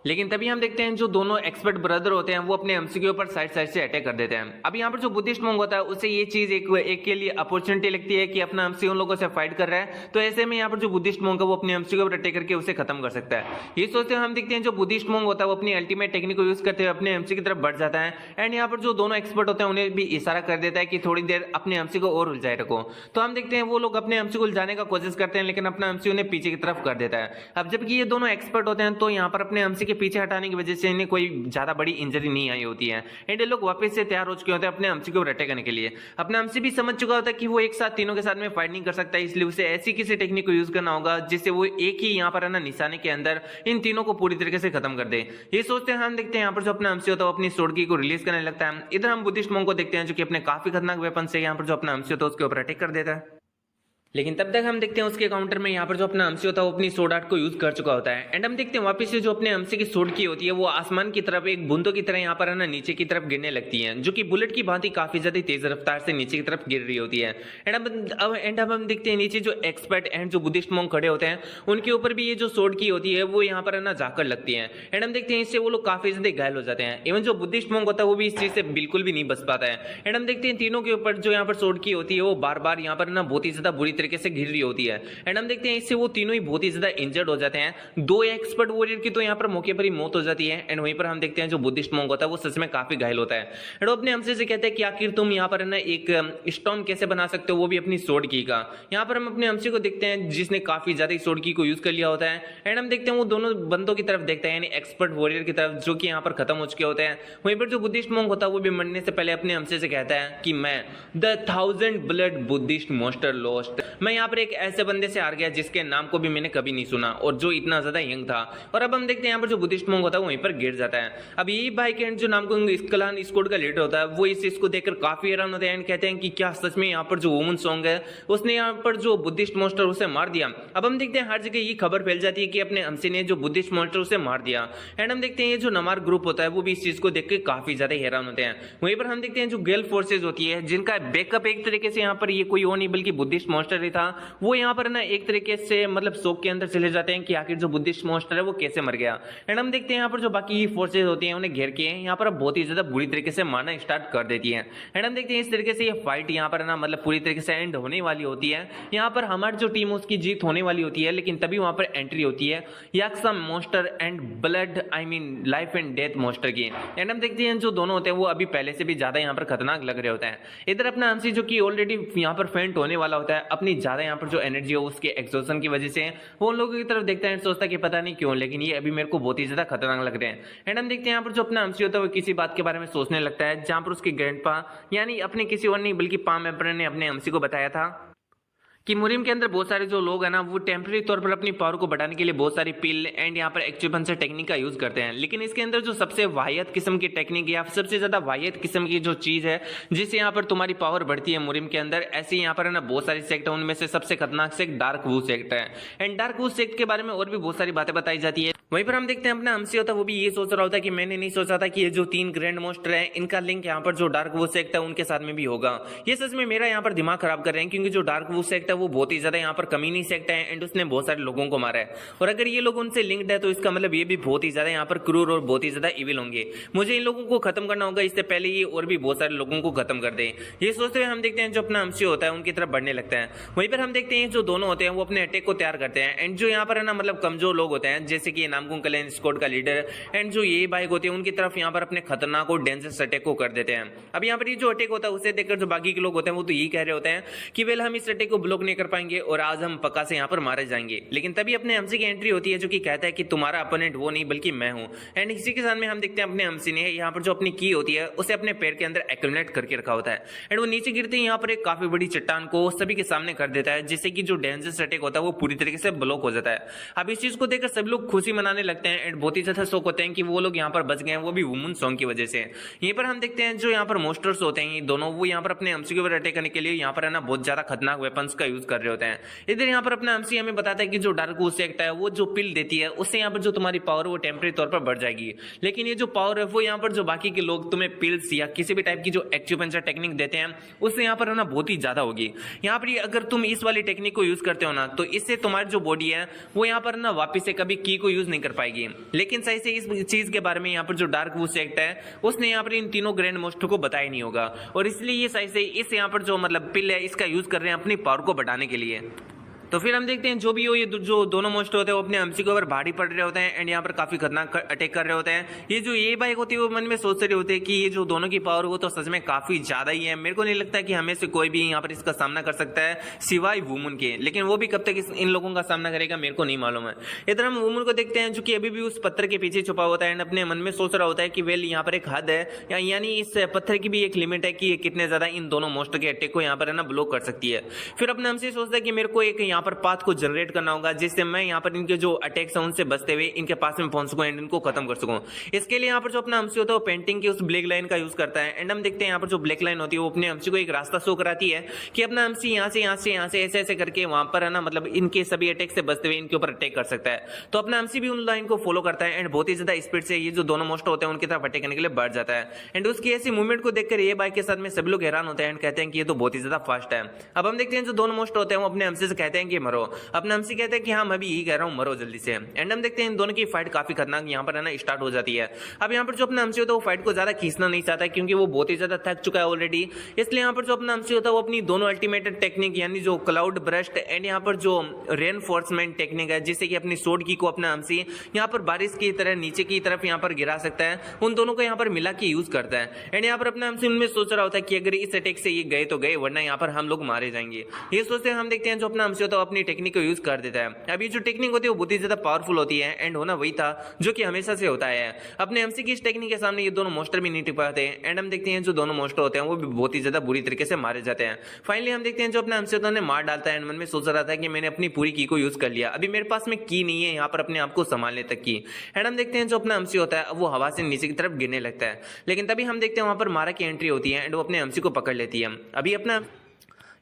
लेकिन तभी हम देखते हैं जो दोनों एक्सपर्ट ब्रदर होते हैं वो अपने एमसी के ऊपर साइड साइड से अटैक कर देते हैं। अब यहाँ पर जो बुद्धिस्ट मोंग होता है उसे ये चीज एक के लिए अपॉर्चुनिटी लगती है कि अपना एमसी उन लोगों से फाइट कर रहा है, तो ऐसे में यहाँ पर जो बुद्धिस्ट मोंग है वो अपने एमसी के ऊपर अटैक करके उसे खत्म कर सकता है। ये सोचते हुए हम देखते हैं जो बुद्धिस्ट मोंग होता है वो अपनी अल्टीमेट टेक्निक को यूज करते हुए अपने एमसी की तरफ बढ़ जाता है। एंड यहाँ पर जो दोनों एक्सपर्ट होते हैं उन्हें भी इशारा कर देता है कि थोड़ी देर अपने एमसी को और उलझाए रखो। तो हम देखते हैं वो लोग अपने एमसी को उलझाने का कोशिश करते हैं, लेकिन अपना एमसी उन्हें पीछे की तरफ कर देता है। अब जबकि ये दोनों एक्सपर्ट होते हैं तो यहाँ पर अपने एमसी के पीछे हटाने की वजह से इन्हें कोई ज्यादा बड़ी इंजरी नहीं आई होती है। एंड ये लोग वापस से तैयार हो चुके होते हैं अपने एमसी को अटैक करने के लिए। अपना एमसी भी समझ चुका होता है कि वो एक साथ तीनों के साथ में फाइट नहीं कर सकता, इसलिए उसे ऐसी किसी टेक्निक को यूज करना होगा जिससे वो एक ही यहाँ पर है ना निशाने के अंदर इन तीनों को पूरी तरीके से खत्म कर दे। ये सोचते हैं हम देखते हैं यहाँ पर जो अपना एमसी होता है वो अपनी स्वॉर्ड की को रिलीज करने लगता है। इधर हम बुद्धिस्ट मोंग को देखते हैं जो कि अपने काफी खतरनाक वेपन से यहाँ पर जो अपना एमसी होता है उसके ऊपर अटैक कर देता है। लेकिन तब तक हम देखते हैं उसके काउंटर में यहाँ पर जो अपना एमसी होता है वो अपनी सोर्ड आर्ट को यूज कर चुका होता है। एंड हम देखते हैं वापस से जो अपने एमसी की सोर्ड की होती है वो आसमान की तरफ एक बूंदों की तरह यहाँ पर है ना नीचे की तरफ गिरने लगती है, जो कि बुलेट की भांति काफी ज्यादा तेज रफ्तार से नीचे की तरफ गिर रही होती है। एंड अब हम देखते हैं नीचे जो एक्सपर्ट एंड जो बुद्धिस्ट मोंग खड़े होते हैं उनके ऊपर भी ये जो सोर्ड की होती है वो यहाँ पर है ना जाकर लगती है। एंड हम देखते हैं इससे वो लोग काफी ज्यादा घायल हो जाते हैं। इवन जो बुद्धिस्ट मोंग होता है वो भी इस चीज से बिल्कुल भी नहीं बच पाता है। एंड हम देखते हैं तीनों के ऊपर जो यहाँ पर सोर्ड की होती है वो बार बार यहाँ पर ना बहुत ही ज्यादा बुरी तरीके से गिर रही होती है। एंड हम देखते हैं इससे वो तीनों ही बहुत ही ज्यादा इंजर्ड हो जाते हैं। दो एक्सपर्ट वॉरियर की तो यहाँ पर मौके पर ही मौत हो जाती है। एंड वहीं पर हम देखते हैं जो बुद्धिस्ट मोंग होता है वो सच में काफी घायल होता है। एंड वो अपने हमसे से कहते हैं कि आखिर तुम यहाँ पर ना एक स्टॉर्म कैसे बना सकते हो, वो भी अपनी सोर्ड की का। यहाँ पर हम अपने हमसे को देखते हैं जिसने काफी ज्यादा सोर्ड की को यूज कर लिया होता है। एंड हम देखते हैं वो दोनों बंदों की तरफ देखते हैं, यानी एक्सपर्ट वॉरियर की तरफ, जो कि यहाँ पर खत्म हो चुके होते हैं। वहीं पर जो बुद्धिस्ट मोंग होता है वो भी मरने से पहले अपने हमसे से कहता है कि मैं द 1000 ब्लड बुद्धिस्ट मोस्टर लॉस्ट, मैं यहाँ पर एक ऐसे बंदे से हार गया जिसके नाम को भी मैंने कभी नहीं सुना और जो इतना ज्यादा यंग था। और अब हम देखते हैं यहाँ पर जो बुद्धिस्ट मोंग होता है वहीं पर गिर जाता है। अब यही भाई के जो नाम को स्कलान स्क्वाड का लीडर होता है वो इस चीज को देखकर काफी हैरान होते हैं एंड कहते हैं कि क्या सच में यहाँ पर जो वुमन सॉन्ग है उसने यहाँ पर जो बुद्धिस्ट मोस्टर उसे मार दिया। अब हम देखते हैं हर जगह ये खबर फैल जाती है कि अपने हमसे ने जो बुद्धिस्ट मोस्टर उसे मार दिया। एंड हम देखते हैं ये जो नमार ग्रुप होता है वो भी इस चीज को देख के काफी ज्यादा हैरान होते हैं। वहीं पर हम देखते हैं जो गेल फोर्सेज होती है जिनका बैकअप एक तरीके से यहाँ पर ये कोई और नहीं बल्कि बुद्धिस्ट मोस्टर ही था, वो यहाँ पर ना एक तरीके से मतलब शोक के अंदर चले जाते हैं कि आखिर जो बुद्धिस्ट मोस्टर है वो कैसे मर गया। एंड हम देखते हैं यहाँ पर जो बाकी फोर्सेज होती हैं उन्हें घेर के यहाँ पर बहुत ही ज्यादा बुरी तरीके से मारना स्टार्ट कर देती है। एंड हम देखते हैं इस तरीके से ये फाइट यहाँ पर ना मतलब पूरी तरीके से एंड होने वाली होती है। यहाँ पर हमारी जो टीम उसकी जीत होने वाली होती है, लेकिन तभी वहां पर एंट्री होती है Yaksha monster and blood I mean life and death monster की। एंड हम देखते हैं जो दोनों होते हैं वो अभी पहले से भी ज्यादा यहाँ पर खतरनाक लग रहे होते हैं। इधर अपना एमसी जो कि ऑलरेडी यहाँ पर फेंट होने वाला होता है, अपनी ज्यादा यहाँ पर जो एनर्जी हो उसके एक्सोशन की वजह से वो उन लोगों की तरफ देखता है, सोचता है कि पता नहीं क्यों लेकिन ये अभी मेरे को बहुत ही ज्यादा खतरनाक लग रहे हैं। एंड हम देखते हैं यहाँ पर जो अपना एमसी होता है वो किसी बात के बारे में सोचने लगता है जहां पर उसके ग्रैंडपा यानी अपने किसी और नहीं बल्कि पाम एम्परर ने अपने एमसी को बताया था कि मुरिम के अंदर बहुत सारे जो लोग हैं ना वो टेम्परेरी तौर पर अपनी पावर को बढ़ाने के लिए बहुत सारी पिल एंड यहाँ पर एक्यूपंक्चर टेक्निक का यूज करते हैं। लेकिन इसके अंदर जो सबसे वाहियत किस्म की टेक्निक या सबसे ज्यादा वाहियत किस्म की जो चीज है जिससे यहाँ पर तुम्हारी पावर बढ़ती है मुरिम के अंदर, ऐसे यहाँ पर है ना बहुत सारी सेक्ट है, उनमें से सबसे खतरनाक सेक्ट डार्क वू सेक्ट है। एंड डार्क वू सेक्ट के बारे में और भी बहुत सारी बातें बताई जाती है। वहीं पर हम देखते हैं अपना एमसी होता है वो भी ये सोच रहा होता है कि मैंने नहीं सोचा था कि ये जो 3 ग्रैंड मोस्टर है इनका लिंक यहाँ पर जो डार्क वू सेक्ट है उनके साथ में भी होगा। ये सच में मेरा यहाँ पर दिमाग खराब कर रहे हैं क्योंकि जो डार्क वू सेक्ट है वो बहुत ही ज्यादा यहाँ पर कमीनी सेक्ट है एंड उसने बहुत सारे लोगों को मारा है। और अगर ये लोग उनसे लिंक्ड है तो इसका मतलब ये भी बहुत ही ज्यादा यहाँ पर क्रूर और बहुत ही ज्यादा इविल होंगे। मुझे इन लोगों को खत्म करना होगा इससे पहले ये और भी बहुत सारे लोगों को खत्म कर दे। ये सोचते हुए हम देखते हैं जो अपना एमसी होता है उनकी तरफ बढ़ने लगता है। वहीं पर हम देखते हैं जो दोनों होते हैं वो अपने अटैक को तैयार करते हैं एंड जो यहाँ पर है ना मतलब कमजोर लोग होते हैं जैसे कि नामकुम कल्याण स्क्वाड का लीडर एंड जो ये बाइक होती है उनकी तरफ यहाँ पर अपने खतरनाक और डेंजरस अटैक को कर देते हैं। अब यहाँ पर ये जो अटैक होता है उसे देखकर जो बाकी के लोग होते हैं वो तो यही कह रहे होते हैं कि वेल हम इस अटैक को ब्लॉक नहीं कर पाएंगे और आज हम पक्का से यहाँ पर मारे जाएंगे। लेकिन तभी अपने एमसी की एंट्री होती है जो कि कहता है कि तुम्हारा अपोनेंट वो नहीं बल्कि मैं हूं। एंड इसी के साथ में हम देखते हैं अपने एमसी ने यहाँ पर जो अपनी की होती है उसे अपने पैर के अंदर एक्यूमुलेट करके रखा होता है एंड वो नीचे गिरते ही यहाँ पर एक काफी बड़ी चट्टान को सभी के सामने कर देता है जिससे कि जो डेंजरस अटैक होता है वो पूरी तरीके से ब्लॉक हो जाता है। अब इस चीज को देखकर सभी लोग खुशी मनाने लगते हैं एंड बहुत ही ज्यादा शौक होते हैं कि वो लोग यहाँ पर बच गए हैं, वो भी वुमन सॉन्ग की वजह से। यहीं पर हम देखते हैं जो यहाँ पर मोस्टर्स होते हैं दोनों वो यहाँ पर अपने एमसी के ऊपर अटैक करने के लिए यहाँ पर है ना बहुत ज्यादा खतरनाक वेपन्स का यूज कर रहे होते हैं। इधर यहाँ पर अपना एमसी हमें बताता है कि जो डार्क वू सेक्ट है वो जो पिल देती है उससे यहाँ पर जो तुम्हारी पावर वो टेम्परेरी तौर पर बढ़ जाएगी। लेकिन ये जो पावर है वो यहाँ पर जो बाकी के लोग तुम्हें पिल्स या किसी भी टाइप की जो एक्यूपंक्चर टेक्निक देते हैं उससे यहाँ पर है ना बहुत ही ज्यादा होगी। यहाँ पर अगर तुम इस वाली टेक्निक को यूज करते हो ना तो इससे तुम्हारी जो बॉडी है वो यहाँ पर ना वापिस से कभी की को यूज नहीं कर पाएगी। लेकिन सही से इस चीज के बारे में यहाँ पर जो डार्क वुड सेक्ट है उसने यहाँ पर इन तीनों ग्रैंड मास्टर को बताया नहीं होगा, और इसलिए ये सही से इस यहाँ पर जो मतलब पिल है इसका यूज कर रहे हैं अपनी पावर को बढ़ाने के लिए। तो फिर हम देखते हैं जो भी हो ये जो दोनों मोस्ट होते हैं वो अपने एमसी के ऊपर भारी पड़ रहे होते हैं एंड यहाँ पर काफी खतरनाक अटैक कर रहे होते हैं। ये जो ये बाइक होती है वो मन में सोच रहे होते हैं कि ये जो दोनों की पावर वो तो सच में काफी ज्यादा ही है। मेरे को नहीं लगता कि हमें से कोई भी यहाँ पर इसका सामना कर सकता है सिवाय वुमन के, लेकिन वो भी कब तक इन लोगों का सामना करेगा मेरे को नहीं मालूम है। इधर हम वुमन को देखते हैं जो कि अभी भी उस पत्थर के पीछे छुपा होता है एंड अपने मन में सोच रहा होता है कि वेल यहाँ पर एक हद है, यानी इस पत्थर की भी एक लिमिट है कि ये कितने ज्यादा इन दोनों मोस्ट के अटैक को यहाँ पर है ना ब्लॉक कर सकती है। फिर अपने हमसे सोचता है कि मेरे को एक यहाँ पर पाथ को जनरेट करना होगा जिससे मैं यहाँ पर इनके जो अटैक्स हैं उनसे बचते हुए इनके पास में पहुंच सकूं एंड इनको खत्म कर सकूं। इसके लिए यहाँ पर जो अपना हमसी होता है वो पेंटिंग की उस ब्लैक लाइन का यूज करता है एंड हम देखते हैं यहाँ पर जो ब्लैक लाइन होती है वो अपने हमसी को एक रास्ता शो कराती है कि अपना हमसी यहाँ से ऐसे ऐसे करके वहां पर है ना मतलब इनके सभी अटैक से बचते हुए इनके ऊपर अटैक कर सकता है। तो अपना हमसी भी उन लाइन को फॉलो करता है एंड बहुत ही ज्यादा स्पीड से ये जो दोनों मोस्ट होते हैं उनकी तरफ अटैक करने के लिए बढ़ जाता है एंड उसकी ऐसी मूवमेंट को देखकर ये बाइक के साथ में सभी लोग हैरान होते हैं एंड कहते हैं कि ये तो बहुत ही ज्यादा फास्ट है। अब हम देखते हैं जो दोनों मोस्ट होते हैं वो अपने हमसी से कहते हैं कि मरो। अपना हमसी कहते हैं कि हाँ मैं भी यही कह रहा हूँ मरो जल्दी से। एंड हम देखते हैं इन दोनों की फाइट काफी खतरनाक यहाँ पर है ना स्टार्ट हो जाती है। अब यहाँ पर जो अपना हमसी होता है वो फाइट को ज्यादा खींचना नहीं चाहता क्योंकि वो बहुत ही ज्यादा थक चुका है ऑलरेडी। इसलिए यहाँ पर जो अपना हमसी होता है वो अपनी दोनों अल्टीमेटेड टेक्निक यानी जो क्लाउड ब्रस्ट एंड यहाँ पर जो रेनफोर्समेंट टेक्निक है जिससे कि अपनी सोड की को अपना हमसी यहाँ पर बारिश की तरह नीचे की तरफ यहाँ पर गिरा सकता है, उन दोनों को यहाँ पर मिला के यूज करता है। एंड यहाँ पर अपना हमसी उनमें सोच रहा होता है कि अगर इस अटैक से ये गए तो गए वरना यहाँ पर हम लोग मारे जाएंगे। ये सोचते हैं हम देखते हैं जो अपना हमसी होता है अपनी टेक्निक को यूज कर देता है। अब ये जो टेक्निक होती है वो बहुत ही ज्यादा पावरफुल होती है एंड होना वही था जो कि हमेशा से होता है। अपने हमसी की इस टेक्निक के सामने ये दोनों मोस्टर भी नहीं टिक पाते एंड हम देखते हैं जो दोनों मोस्टर होते हैं वो भी बहुत ही ज्यादा बुरी तरीके से मारे जाते हैं। फाइनली हम देखते हैं जो अपना हमसी होता है मार डालता है एंड मन में सोच रहा था कि मैंने अपनी पूरी की को यूज कर लिया, अभी मेरे पास में की नहीं है यहाँ पर अपने आप को संभालने तक की। एंड हम देखते हैं जो अपना हमसी होता है वो हवा से नीचे की तरफ गिरने लगता है, लेकिन तभी हम देखते हैं वहां पर मारा की एंट्री होती है एंड वो अपने हमसी को पकड़ लेती है। अभी अपना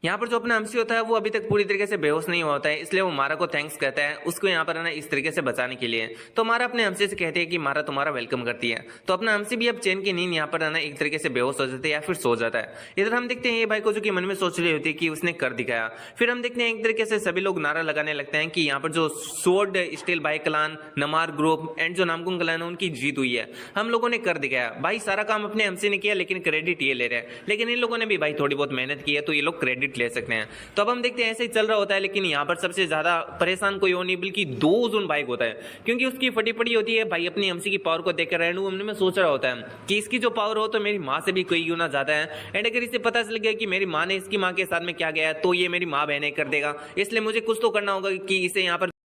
यहाँ पर जो अपना हमसी होता है वो अभी तक पूरी तरीके से बेहोश नहीं हुआ होता है, इसलिए वो मारा को थैंक्स कहता है उसको यहाँ पर है ना इस तरीके से बचाने के लिए। तो मारा अपने हमसी से कहती है कि मारा तुम्हारा वेलकम करती है। तो अपना हमसी भी अब चैन की नींद यहाँ पर है ना एक तरीके से बेहोश हो जाता है या फिर सो जाता है। इधर हम देखते हैं ये भाई को जो कि मन में सोच रही होती है कि उसने कर दिखाया। फिर हम देखते हैं एक तरीके से सभी लोग नारा लगाने लगते हैं कि यहाँ पर जो सोर्ड स्टील बाइक क्लान, नमार ग्रुप एंड जो नामकुंग क्लान है उनकी जीत हुई है, हम लोगों ने कर दिखाया। भाई सारा काम अपने हमसी ने किया लेकिन क्रेडिट ये ले रहे हैं, लेकिन इन लोगों ने भी भाई थोड़ी बहुत मेहनत की है तो ये लोग क्रेडिट ले सकते हैं। तो अब हम देखते हैं ऐसे ही चल रहा होता है, लेकिन यहाँ पर सबसे ज्यादा परेशान कोई और नहीं बल्कि दोजोन बाइक होता है क्योंकि उसकी फटी पड़ी होती है। भाई अपनी हमसी की पावर को देखकर रैंडू में सोच रहा होता है कि इसकी जो पावर हो तो मेरी माँ से भी कोई क्यों ना जाता है एंड अगर इसे पता चल गया कि मेरी माँ ने इसकी माँ के साथ में क्या गया तो ये मेरी माँ बहने कर देगा, इसलिए मुझे कुछ तो करना होगा कि इसे यहाँ पर